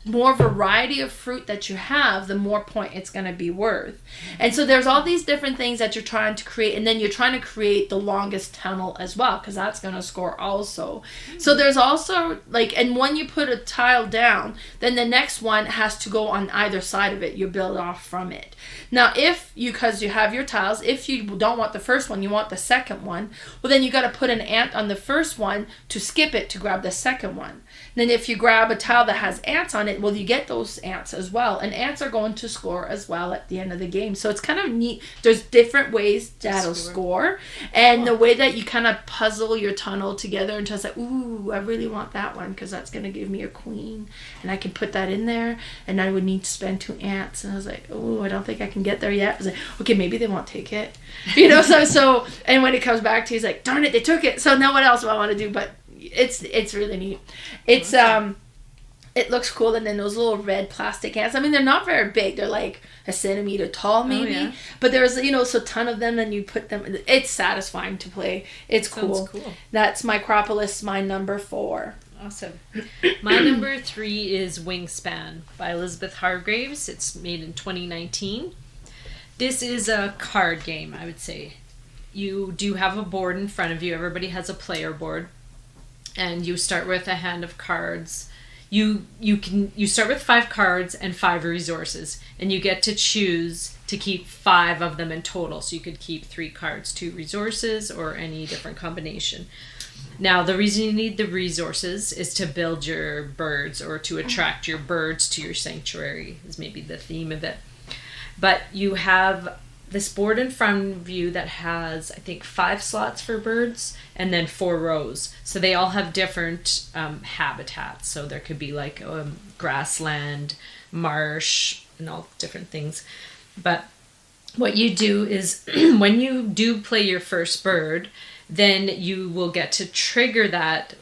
more variety of fruit that you have, the more point it's going to be worth. And so there's all these different things that you're trying to create, and then you're trying to create the longest tunnel as well, because that's going to score also. So there's also like, and when you put a tile down, then the next one has to go on either side of it. You build off from it. Now, because you have your tiles, if you don't want the first one, you want the second one, well, then you got to put an ant on the first one to skip it to grab the second one. Then if you grab a tile that has ants on it, well, you get those ants as well. And ants are going to score as well at the end of the game. So it's kind of neat. There's different ways that'll score. And the way that you kind of puzzle your tunnel together and just like, ooh, I really want that one because that's going to give me a queen. And I can put that in there. And I would need to spend 2 ants. And I was like, oh, I don't think I can get there yet. I was like, okay, maybe they won't take it. You know, so and when it comes back to you, he's like, darn it, they took it. So now what else do I want to do? But it's really neat. It's it looks cool. And then those little red plastic ants, I mean, they're not very big, they're like a centimeter tall maybe, but there's, you know, so a ton of them, and you put them, it's satisfying to play. It's cool. That's Micropolis, my number 4. Awesome. My number 3 is Wingspan by Elizabeth Hargraves. It's made in 2019. This is a card game, I would say. You do have a board in front of you. Everybody has a player board. And you start with a hand of cards. You start with 5 cards and 5 resources, and you get to choose to keep 5 of them in total. So you could keep 3 cards, 2 resources, or any different combination. Now, the reason you need the resources is to build your birds, or to attract your birds to your sanctuary, is maybe the theme of it. But you have this board in front of you that has, I think, 5 slots for birds and then 4 rows. So they all have different habitats. So there could be like grassland, marsh, and all different things. But what you do is when you do play your first bird, then you will get to trigger that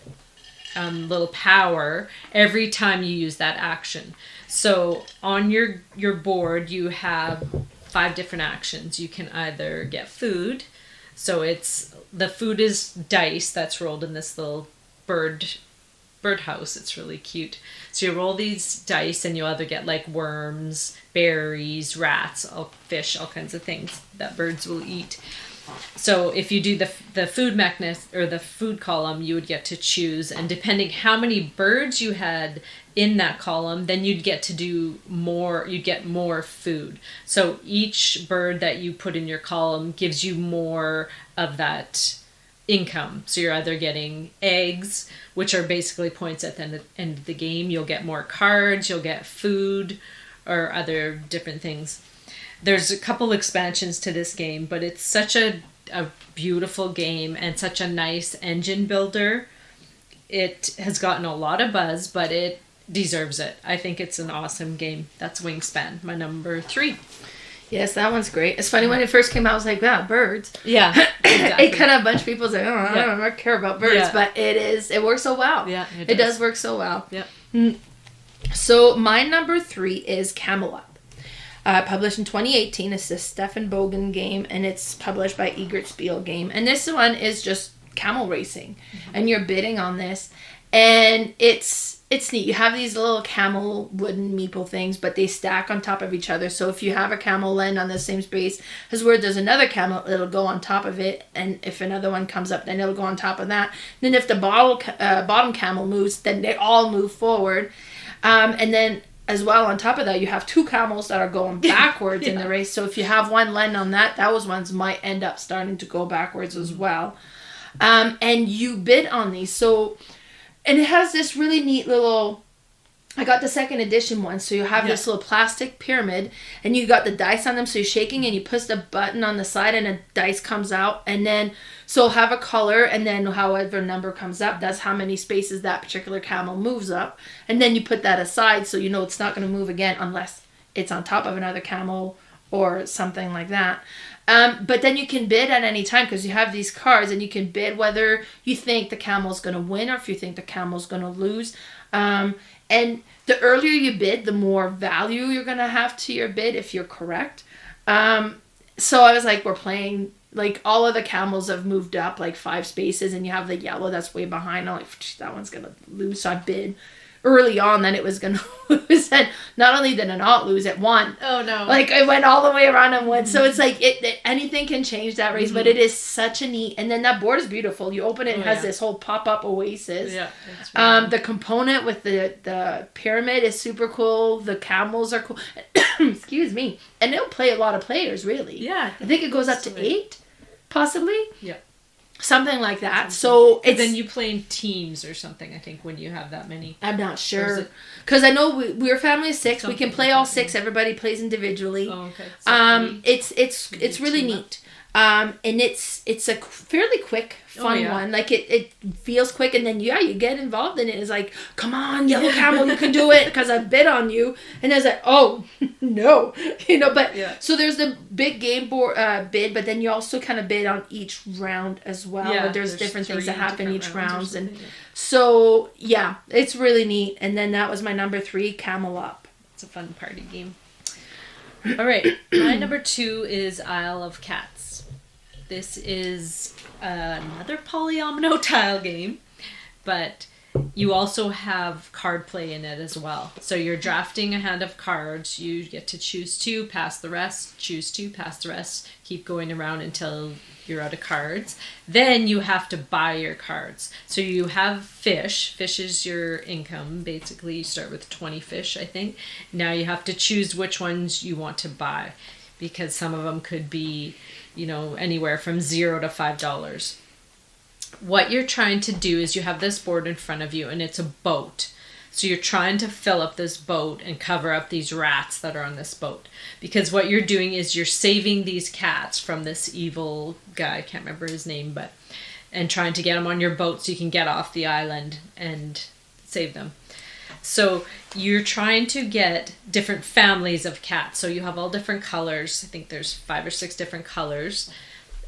little power every time you use that action. So on your board, you have 5 different actions. You can either get food. So the food is dice that's rolled in this little birdhouse. It's really cute. So you roll these dice, and you'll either get like worms, berries, rats, fish, all kinds of things that birds will eat. So if you do the food mechanism or the food column, you would get to choose, and depending how many birds you had in that column, then you'd get to do more, you'd get more food. So each bird that you put in your column gives you more of that income. So you're either getting eggs, which are basically points at the end of the game. You'll get more cards, you'll get food, or other different things. There's a couple expansions to this game, but it's such a beautiful game and such a nice engine builder. It has gotten a lot of buzz, but it deserves it. I think it's an awesome game. That's Wingspan, my number 3. Yes, that one's great. It's funny, when it first came out, I was like, wow, birds. Yeah, exactly. It kind of, a bunch of people say, oh, I don't care about birds, but it works so well. Yeah, it does work so well. Yeah. So my number 3 is Camel Up. Published in 2018. It's a Stefan Bogen game, and it's published by Egert Spiel game. And this one is just camel racing, and you're bidding on this, and it's neat. You have these little camel wooden meeple things, but they stack on top of each other. So if you have a camel land on the same space as where there's another camel, it'll go on top of it, and if another one comes up, then it'll go on top of that. Then if the bottom camel moves, then they all move forward, and then as well, on top of that, you have 2 camels that are going backwards in the race. So if you have one land on that, those ones might end up starting to go backwards as well. And you bid on these. So, and it has this really neat little, I got the 2nd edition one. So you have this little plastic pyramid, and you got the dice on them. So you're shaking, and you push the button on the side, and a dice comes out. And then, so have a color, and then however number comes up, that's how many spaces that particular camel moves up. And then you put that aside, so you know it's not going to move again unless it's on top of another camel or something like that. But then you can bid at any time, because you have these cards, and you can bid whether you think the camel's going to win or if you think the camel's going to lose. And the earlier you bid, the more value you're going to have to your bid if you're correct. So I was like, we're playing, like, all of the camels have moved up like 5 spaces, and you have the yellow that's way behind. I'm like, that one's going to lose. So I bid early on that it was going to lose. And not only did it not lose, it won. Oh, no. Like, it went all the way around and won. So it's like, anything can change that race, but it is such a neat... And then that board is beautiful. You open it, and it has this whole pop-up oasis. Yeah. It's really the component with the pyramid is super cool. The camels are cool. Excuse me. And they'll play a lot of players, really. Yeah. I think it goes up to 8, possibly. Yeah. Something like that. So it's... Then you play in teams or something, I think, when you have that many. I'm not sure. Because I know we're a family of 6. We can play all 6. Everybody plays individually. Oh, okay. So it's really neat. And it's a fairly quick, fun one. Like, it feels quick, and then, you get involved in it. It's like, come on, Yellow Camel, you can do it, because I bid on you. And it's like, oh, no. But, so there's the big game board bid, but then you also kind of bid on each round as well. Yeah, there's different things that happen each round. And yeah. so, it's really neat. And then that was my number 3, Camel Up. It's a fun party game. All right, my number 2 is Isle of Cats. This is another polyomino tile game, but you also have card play in it as well. So you're drafting a hand of cards. You get to choose 2, pass the rest, choose 2, pass the rest, keep going around until you're out of cards. Then you have to buy your cards. So you have fish. Fish is your income. Basically, you start with 20 fish, I think. Now you have to choose which ones you want to buy, because some of them could be, anywhere from $0 to $5. What you're trying to do is you have this board in front of you, and it's a boat. So you're trying to fill up this boat and cover up these rats that are on this boat. Because what you're doing is you're saving these cats from this evil guy, I can't remember his name, and trying to get them on your boat so you can get off the island and save them. So you're trying to get different families of cats. So you have all different colors. I think there's 5 or 6 different colors.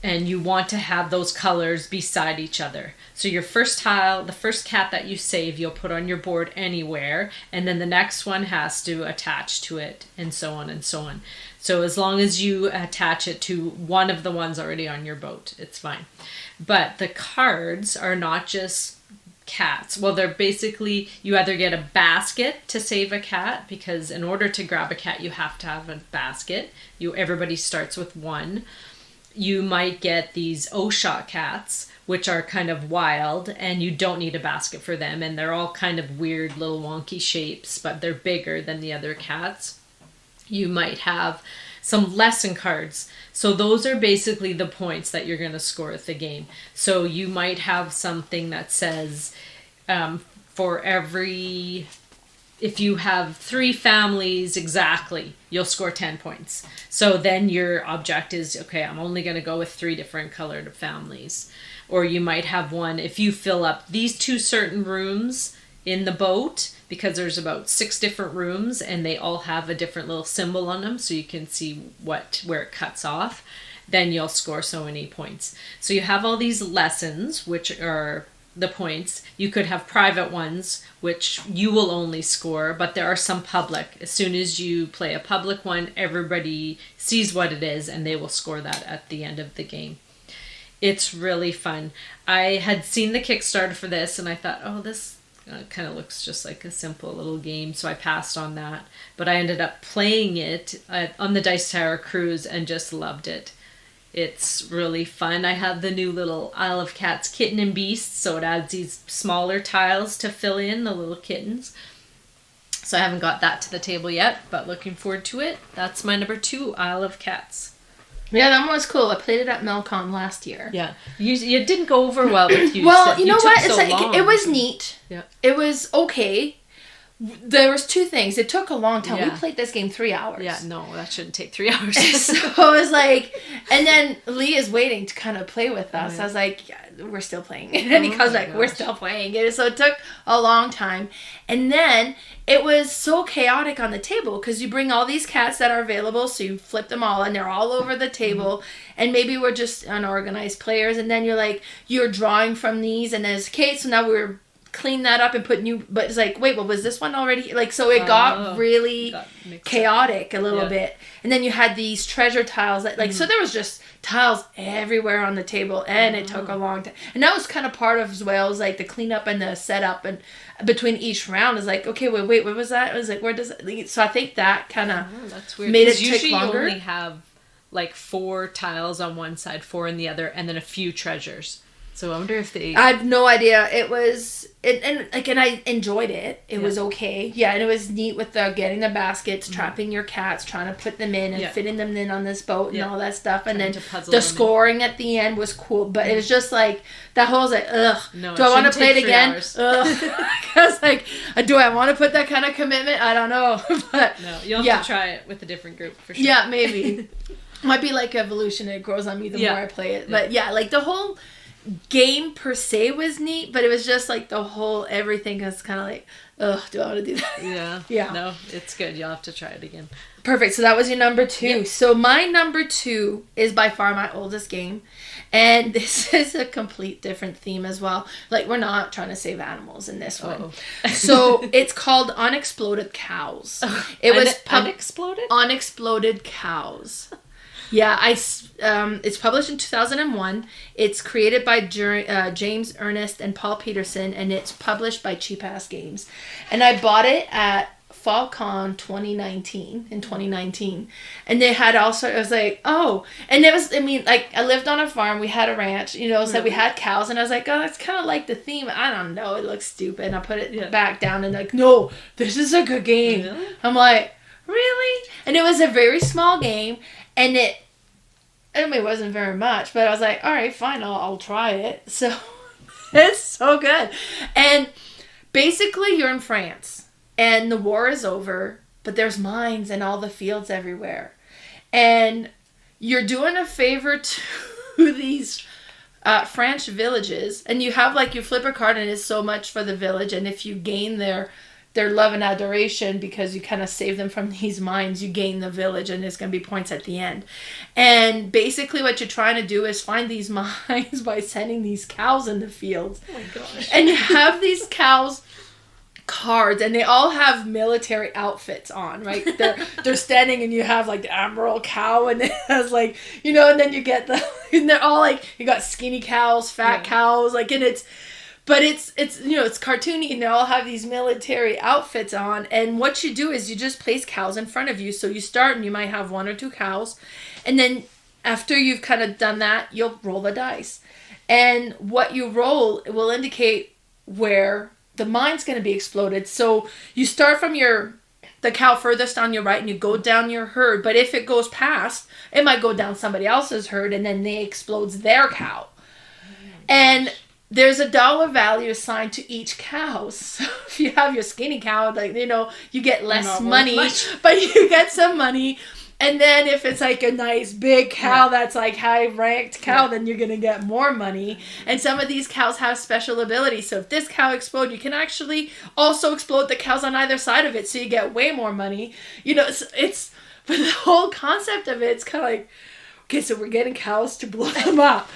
And you want to have those colors beside each other. So your first tile, the first cat that you save, you'll put on your board anywhere. And then the next one has to attach to it, and so on and so on. So as long as you attach it to one of the ones already on your boat, it's fine. But the cards are not just cats. Well, they're basically, you either get a basket to save a cat, because in order to grab a cat, you have to have a basket. Everybody starts with 1. You might get these O-shot cats, which are kind of wild, and you don't need a basket for them, and they're all kind of weird little wonky shapes, but they're bigger than the other cats. You might have some lesson cards. So those are basically the points that you're going to score at the game. So you might have something that says if you have 3 families exactly, you'll score 10 points. So then your object is, okay, I'm only going to go with 3 different colored families. Or you might have one, if you fill up these 2 certain rooms in the boat, because there's about 6 different rooms and they all have a different little symbol on them, so you can see where it cuts off, then you'll score so many points. So you have all these lessons, which are the points. You could have private ones, which you will only score, but there are some public. As soon as you play a public one, everybody sees what it is, and they will score that at the end of the game. It's really fun. I had seen the Kickstarter for this, and I thought, oh, this kind of looks just like a simple little game, so I passed on that. But I ended up playing it on the Dice Tower cruise and just loved it. It's really fun. I have the new little Isle of Cats kitten and beast, so it adds these smaller tiles to fill in the little kittens. So I haven't got that to the table yet, but looking forward to it. That's my number 2, Isle of Cats. Yeah, that one was cool. I played it at Melcon last year. Yeah. You didn't go over well with you. Well, you know what? It's like, it was neat. Yeah. It was okay. There was 2 things. It took a long time. Yeah. We played this game 3 hours. Yeah, no, that shouldn't take 3 hours. So it was like, and then Lee is waiting to kind of play with us. Oh, yeah. I was like, yeah, we're still playing. And he comes like, we're still playing. And so it took a long time. And then it was so chaotic on the table because you bring all these cats that are available. So you flip them all and they're all over the table. Mm-hmm. And maybe we're just unorganized players. And then you're drawing from these. And there's okay, so now we're clean that up and put new, but it's like, wait, well, was this one already? Like, so it got really chaotic a little bit. And then you had these treasure tiles that, like, so there was just tiles everywhere on the table, and it took a long time. And that was kind of part of as well, was like the cleanup and the setup, and between each round is like, okay, wait, what was that? It was like, where does it lead? So I think that kind of made it take longer. You only have like 4 tiles on one side, 4 in the other, and then a few treasures. So I wonder if they... I have no idea. It was... And I enjoyed it. It was okay. Yeah, and it was neat with the getting the baskets, trapping your cats, trying to put them in and fitting them in on this boat and all that stuff. And then the scoring at the end was cool. But it was just like... That whole was like, ugh. No, do I want to play it again? Ugh. I was like, do I want to put that kind of commitment? I don't know. But no, you'll have to try it with a different group for sure. Yeah, maybe. Might be like evolution. It grows on me the more I play it. But yeah, like the whole... game per se was neat, but it was just like the whole everything was kind of like, ugh, do I want to do that? Yeah. No, it's good. You'll have to try it again. Perfect. So that was your number 2. Yep. So my number 2 is by far my oldest game, and this is a complete different theme as well. Like, we're not trying to save animals in this one. So it's called Unexploded Cows. It was Unexploded? Unexploded Cows. Yeah, it's published in 2001. It's created by James Ernest and Paul Peterson, and it's published by Cheap Ass Games. And I bought it at FallCon 2019. And they had also, it was like, oh, and it was, I mean, like, I lived on a farm, we had a ranch, you know, so we had cows, and I was like, oh, that's kind of like the theme. I don't know, it looks stupid. And I put it back down, and like, no, this is a good game. Really? I'm like, really? And it was a very small game, and it wasn't very much, but I was like, all right, fine, I'll try it. So it's so good. And basically you're in France and the war is over, but there's mines and all the fields everywhere. And you're doing a favor to these French villages, and you have like, you flip a card and it's so much for the village, and if you gain their love and adoration because you kind of save them from these mines, you gain the village, and there's going to be points at the end. And basically what you're trying to do is find these mines by sending these cows in the fields. Oh my gosh. And you have these cows cards, and they all have military outfits on, right? They're standing, and you have like the Admiral cow, and it has like, you know, and then you get and they're all like, you got skinny cows, fat cows, like, and it's you know, it's cartoony, and they all have these military outfits on. And what you do is you just place cows in front of you. So you start, and you might have 1 or 2 cows, and then after you've kind of done that, you'll roll the dice, and what you roll will indicate where the mine's going to be exploded. So you start from the cow furthest on your right, and you go down your herd. But if it goes past, it might go down somebody else's herd, and then they explodes their cow. And there's a dollar value assigned to each cow. So if you have your skinny cow, like, you know, you get less money, but you get some money. And then if it's like a nice big cow that's like high ranked cow, then you're going to get more money. And some of these cows have special abilities. So if this cow explodes, you can actually also explode the cows on either side of it. So you get way more money. You know, but the whole concept of it's kind of like, okay, so we're getting cows to blow them up.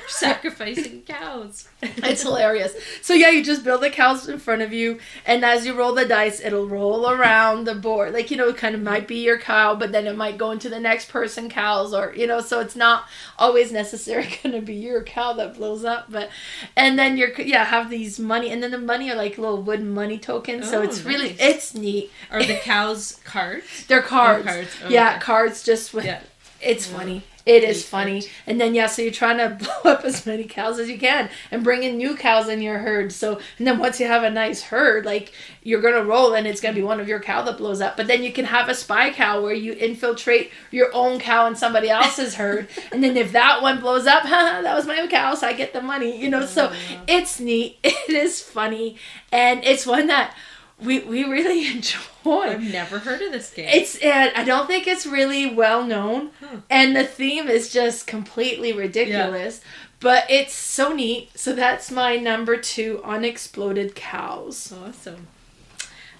Sacrificing cows. It's hilarious. So yeah, you just build the cows in front of you, and as you roll the dice, it'll roll around the board. Like, you know, it kind of might be your cow, but then it might go into the next person cows, or, you know, so it's not always necessarily going to be your cow that blows up. But, and then have these money, and then the money are like little wooden money tokens. So it's really, it's neat. Are the cows cards? They're cards. Oh, cards. Oh, yeah, okay. Cards just with... Yeah. It's funny. It is funny. And then, so you're trying to blow up as many cows as you can and bring in new cows in your herd. So, and then once you have a nice herd, like, you're going to roll, and it's going to be one of your cow that blows up. But then you can have a spy cow where you infiltrate your own cow in somebody else's herd. And then if that one blows up, that was my cow, so I get the money, you know. So it's neat. It is funny. And it's one that we really enjoy. I've never heard of this game. I don't think it's really well known, and the theme is just completely ridiculous. But it's so neat. So that's my number 2, Unexploded Cows. Awesome.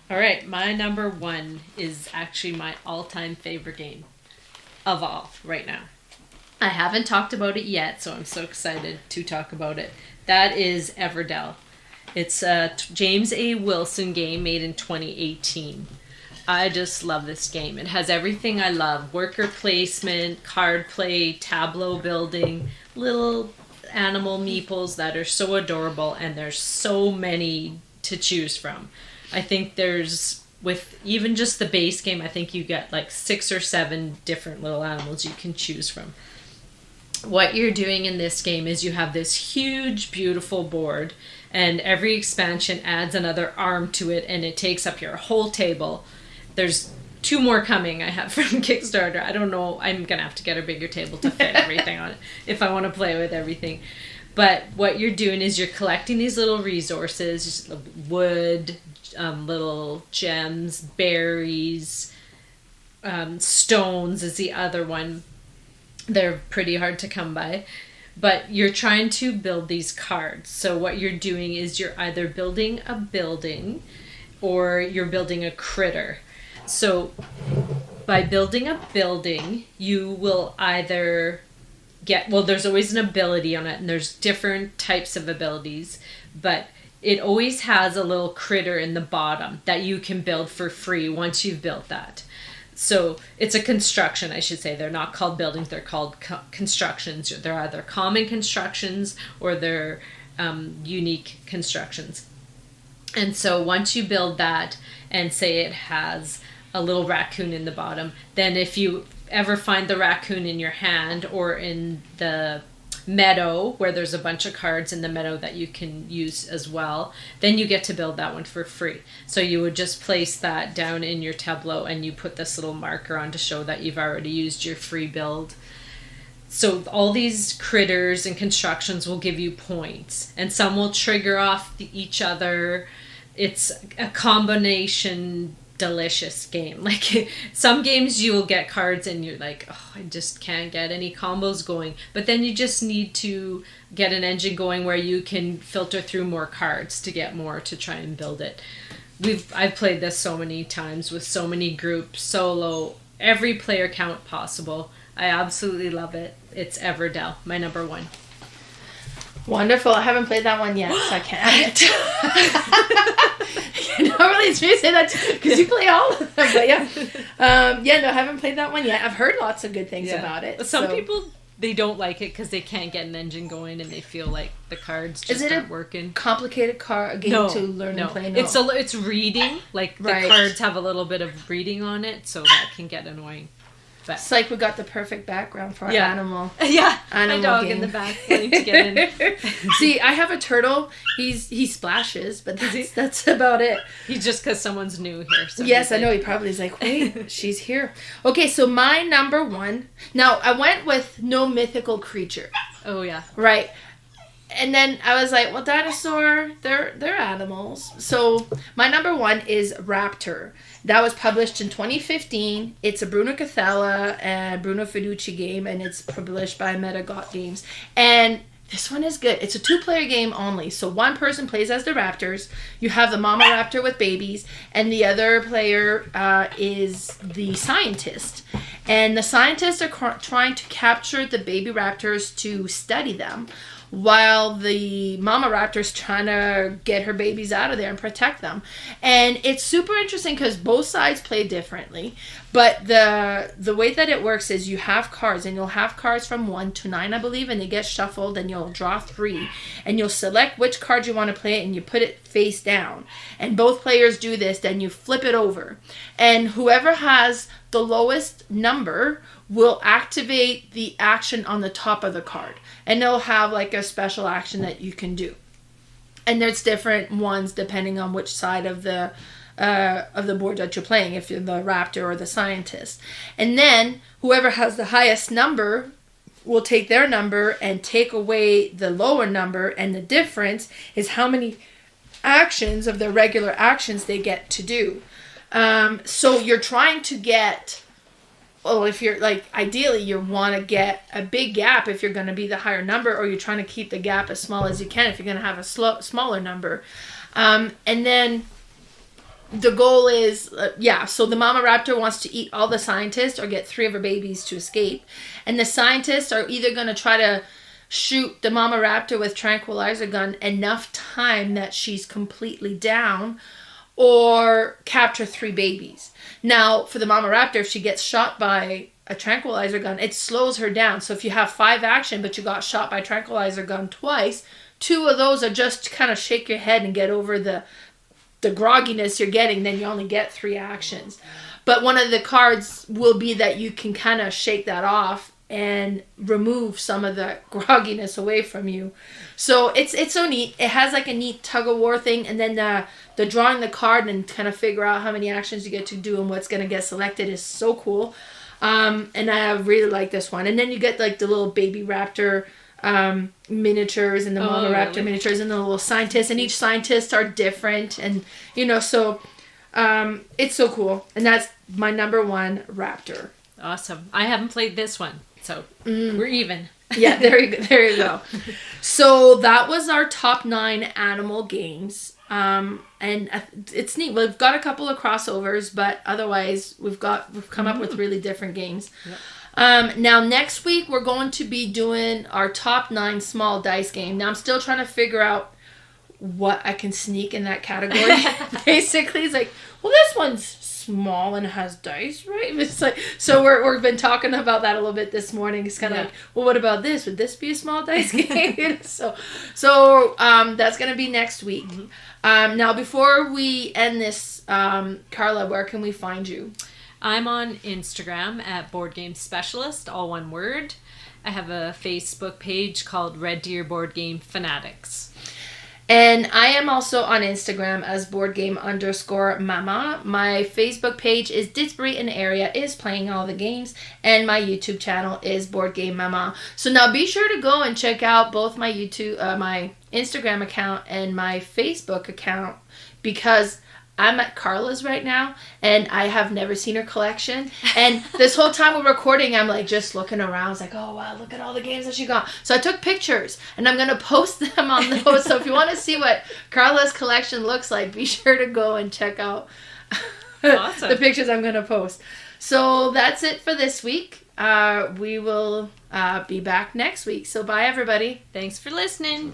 All right, my number 1 is actually my all-time favorite game of all right now. I haven't talked about it yet, so I'm so excited to talk about it. That is Everdell. It's a James A. Wilson game made in 2018. I just love this game. It has everything I love. Worker placement, card play, tableau building, little animal meeples that are so adorable, and there's so many to choose from. I think there's, with even just the base game, I think you get like 6 or 7 different little animals you can choose from. What you're doing in this game is you have this huge, beautiful board, and every expansion adds another arm to it, and it takes up your whole table. There's 2 more coming I have from Kickstarter. I don't know. I'm going to have to get a bigger table to fit everything on it if I want to play with everything. But what you're doing is you're collecting these little resources, just wood, little gems, berries, stones is the other one. They're pretty hard to come by. But you're trying to build these cards. So what you're doing is you're either building a building or you're building a critter. So by building a building, you will either get, well, there's always an ability on it, and there's different types of abilities, but it always has a little critter in the bottom that you can build for free once you've built that. So it's a construction, I should say. They're not called buildings, they're called constructions. They're either common constructions or they're unique constructions. And so once you build that and say it has a little raccoon in the bottom, then if you ever find the raccoon in your hand or in the meadow where there's a bunch of cards in the meadow that you can use as well, then you get to build that one for free. So you would just place that down in your tableau and you put this little marker on to show that you've already used your free build. So all these critters and constructions will give you points, and some will trigger off each other. It's a combination delicious game. Like some games you will get cards and you're like, oh, I just can't get any combos going, but then you just need to get an engine going where you can filter through more cards to get more to try and build it. I've played this so many times with so many groups, solo, every player count possible. I absolutely love it. It's Everdell, my number 1. Wonderful. I haven't played that one yet, so I can't. Normally it's me to say that because you play all of them, but yeah. No, I haven't played that one yet. I've heard lots of good things about it. Some people, they don't like it because they can't get an engine going and they feel like the cards just aren't working. Complicated game to learn and play? No. It's reading. Like the cards have a little bit of reading on it, so that can get annoying. But it's like we got the perfect background for our animal. Yeah, animal my dog game in the back wanting to get in. See, I have a turtle. He splashes, but that's about it. He's just because someone's new here. So yes, I know. He probably is like, wait, she's here. Okay, so my number 1. Now, I went with no mythical creature. Oh, yeah. Right. And then I was like, well, dinosaur, they're animals. So my number 1 is Raptor. That was published in 2015. It's a Bruno Cathala and Bruno Fiducci game, and it's published by Meadow Games. And this one is good. It's a 2-player game only. So one person plays as the raptors. You have the mama raptor with babies, and the other player is the scientist. And the scientists are trying to capture the baby raptors to study them, while the mama raptor's trying to get her babies out of there and protect them. And it's super interesting because both sides play differently. But the way that it works is you have cards, and you'll have cards from 1 to 9, I believe, and they get shuffled, and you'll draw 3. And you'll select which card you want to play, and you put it face down. And both players do this, then you flip it over. And whoever has the lowest number will activate the action on the top of the card. And they'll have like a special action that you can do. And there's different ones depending on which side of the board that you're playing, if you're the raptor or the scientist. And then whoever has the highest number will take their number and take away the lower number, and the difference is how many actions of their regular actions they get to do. So you're trying to get, well, if you're like, ideally you want to get a big gap if you're going to be the higher number, or you're trying to keep the gap as small as you can if you're going to have a smaller number. And then the goal is, so the mama raptor wants to eat all the scientists or get 3 of her babies to escape. And the scientists are either going to try to shoot the mama raptor with tranquilizer gun enough time that she's completely down, or capture 3 babies. Now, for the mama raptor, if she gets shot by a tranquilizer gun, it slows her down. So if you have 5 action, but you got shot by a tranquilizer gun twice, 2 of those are just to kind of shake your head and get over the grogginess you're getting, then you only get 3 actions. But one of the cards will be that you can kind of shake that off and remove some of the grogginess away from you. So it's so neat. It has like a neat tug of war thing, and then the drawing the card and kind of figure out how many actions you get to do and what's going to get selected is so cool. And I really like this one. And then you get like the little baby raptor miniatures and the mama raptor miniatures and the little scientists, and each scientist are different, and so it's so cool. And that's my number 1 raptor. Awesome. I haven't played this one, so we're even. Yeah, there you go. So that was our top 9 animal games. And it's neat. We've got a couple of crossovers, but otherwise we've come up with really different games. Yep. Now next week we're going to be doing our top 9 small dice game. Now I'm still trying to figure out what I can sneak in that category. Basically, it's like, well, this one's small and has dice, right? It's like, so we've been talking about that a little bit this morning. It's kind of like, well, what about this? Would this be a small dice game? So that's going to be next week. Now, before we end this, Carla, where can we find you? I'm on Instagram at Boardgame Specialist, all one word. I have a Facebook page called Red Deer Board Game Fanatics. And I am also on Instagram as boardgame_mama. My Facebook page is Didsbury and Area is playing all the games. And my YouTube channel is Boardgame Mama. So now be sure to go and check out both my my Instagram account and my Facebook account, because I'm at Carla's right now, and I have never seen her collection. And this whole time we're recording, I'm like just looking around. I was like, oh, wow, look at all the games that she got. So I took pictures, and I'm going to post them on those. So if you want to see what Carla's collection looks like, be sure to go and check out the pictures I'm going to post. So that's it for this week. We will be back next week. So bye, everybody. Thanks for listening.